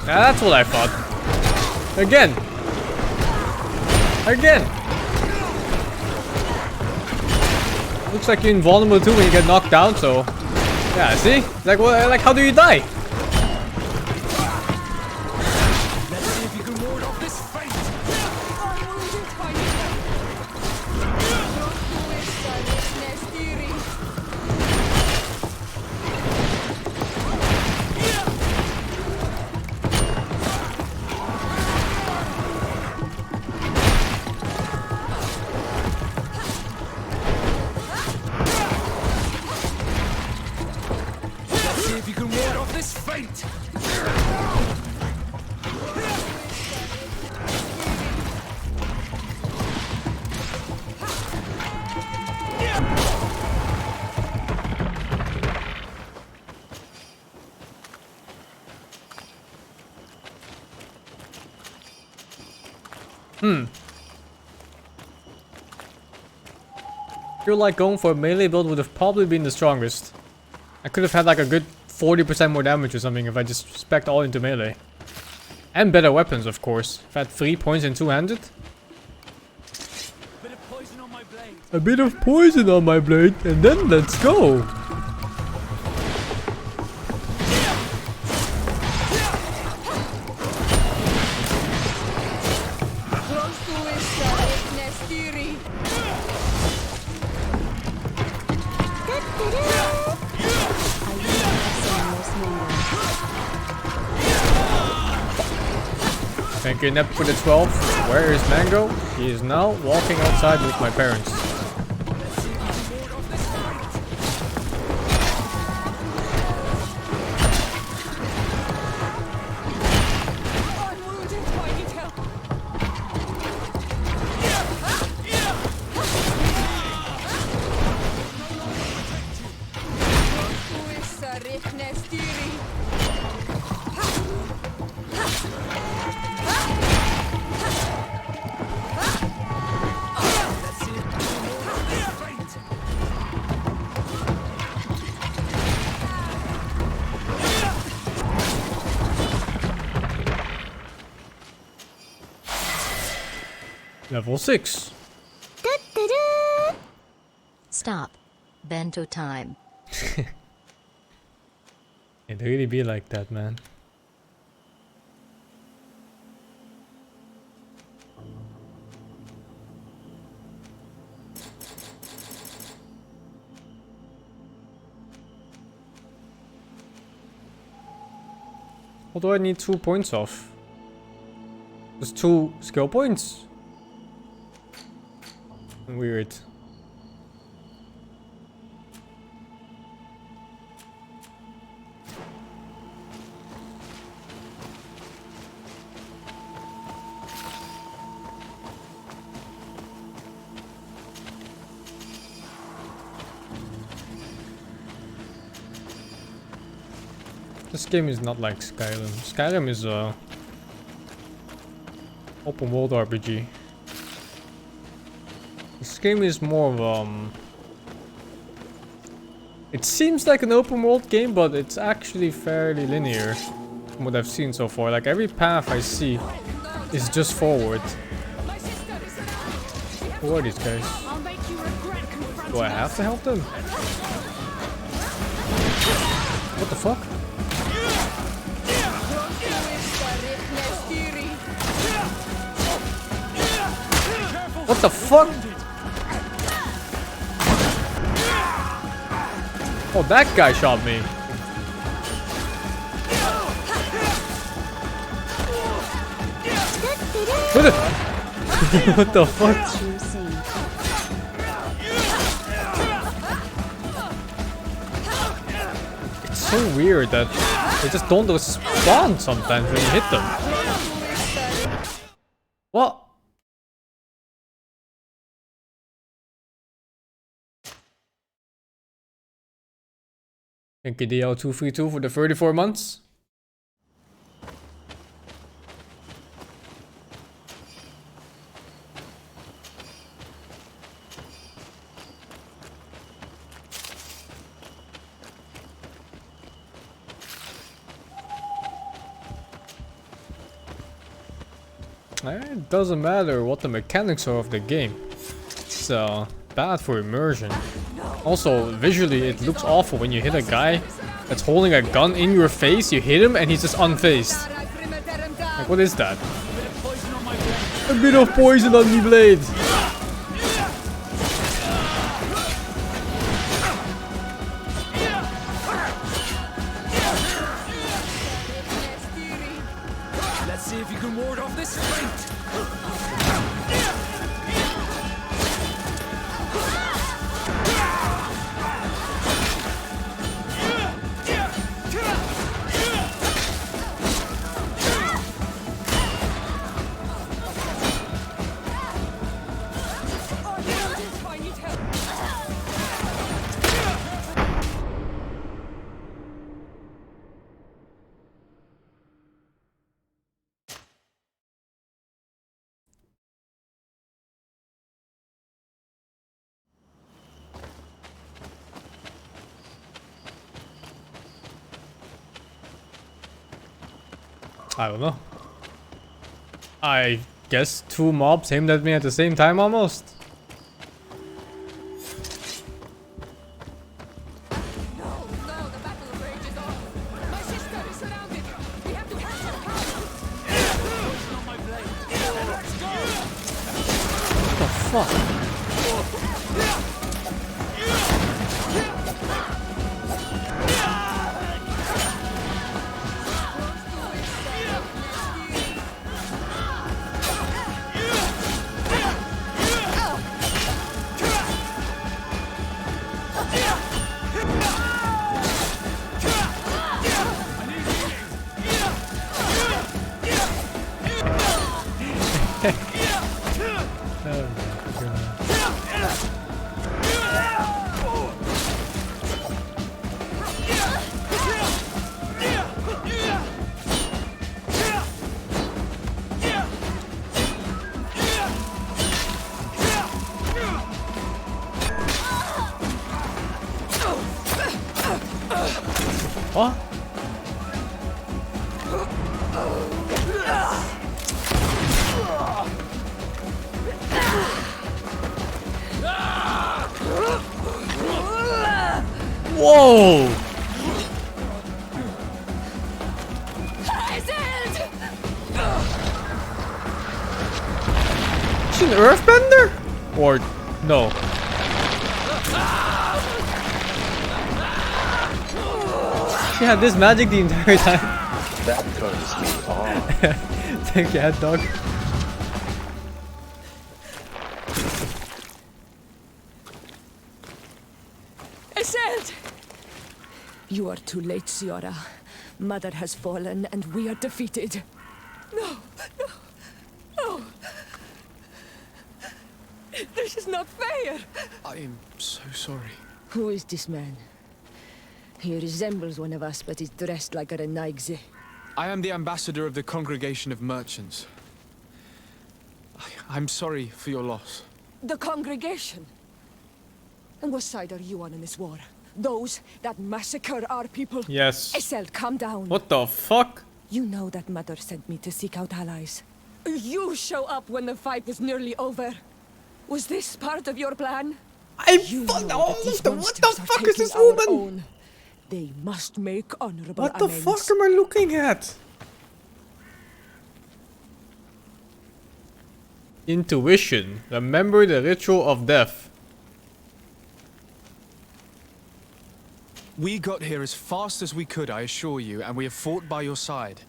Yeah, that's what I thought. Again. Again. Looks like you're invulnerable too when you get knocked down, so... Yeah, see? Like, what, like how do you die? Let's see if you can ward off this fate. Let's see if you can ward off this fate. Feel like going for a melee build would have probably been the strongest. I could have had like a good 40% more damage or something if I just specced all into melee. And better weapons, of course. If I had 3 points in two-handed. A bit of poison on my blade, and then let's go! Thank you, Nep, for the 12. Where is Mango? He is now walking outside with my parents. Level 6. Stop. Bento time. It really be like that, man. What do I need 2 points of? Just 2 skill points? Weird. This game is not like Skyrim. Skyrim is a open world RPG. This game is more of it seems like an open world game, but it's actually fairly linear from what I've seen so far. Like every path I see is just forward. Who are these guys? Do I have to help them? What the fuck? What the fuck? Oh, that guy shot me. What the fuck? It's so weird that they just don't respond sometimes when you hit them. What? Thank you DL232 for the 34 months. It doesn't matter what the mechanics are of the game. It's bad for immersion. Also, visually it looks awful when you hit a guy that's holding a gun in your face, you hit him and he's just unfazed. Like, what is that? A bit of poison on me blade! Let's see if you can ward off this fate. I don't know. I guess 2 mobs aimed at me at the same time almost. What the fuck? What? Whoa! Is she an earthbender? Or no? She had this magic the entire time. That turns me on. Thank you, head dog. Iselt! You are too late, Ciara. Mother has fallen and we are defeated. No, no, no. This is not fair. I am so sorry. Who is this man? He resembles one of us, but is dressed like a Renaigze. I am the ambassador of the Congregation of Merchants. I'm sorry for your loss. The congregation? And what side are you on in this war? Those that massacre our people? Yes. Iselt, calm down. What the fuck? You know that Mother sent me to seek out allies. You show up when the fight was nearly over. Was this part of your plan? You know that these monsters are taking our own. They must make honorable What the amends. fuck am I looking at? Intuition. Remember the ritual of death. We got here as fast as we could, I assure you, and we have fought by your side.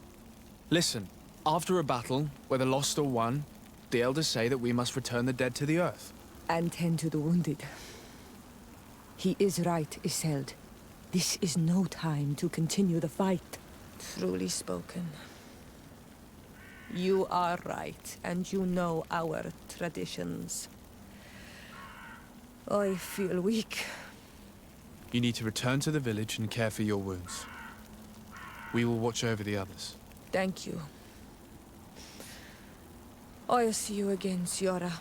Listen, after a battle, whether lost or won, the elders say that we must return the dead to the earth. And tend to the wounded. He is right, Iselt. This is no time to continue the fight. Truly spoken. You are right, and you know our traditions. I feel weak. You need to return to the village and care for your wounds. We will watch over the others. Thank you. I'll see you again, Ciara.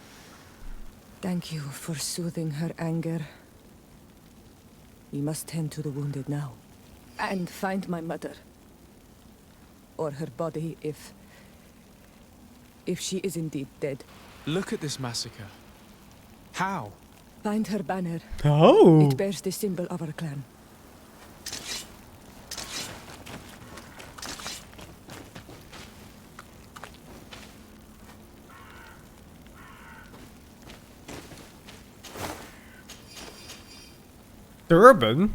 Thank you for soothing her anger. We must tend to the wounded now. And find my mother. Or her body, if she is indeed dead. Look at this massacre. How? Find her banner. Oh. It bears the symbol of our clan. Turban?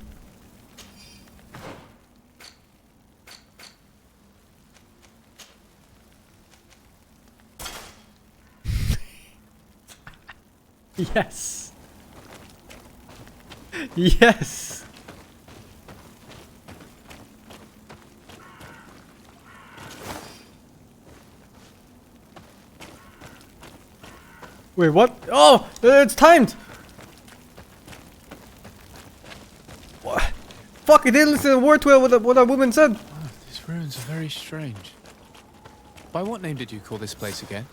Yes. Yes. Wait, what? Oh, it's timed. What? Fuck, I didn't listen to a word to what a woman said. Oh, these ruins are very strange. By what name did you call this place again?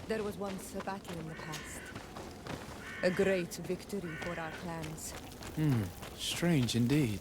There was once a battle in the past. A great victory for our clans. Strange indeed.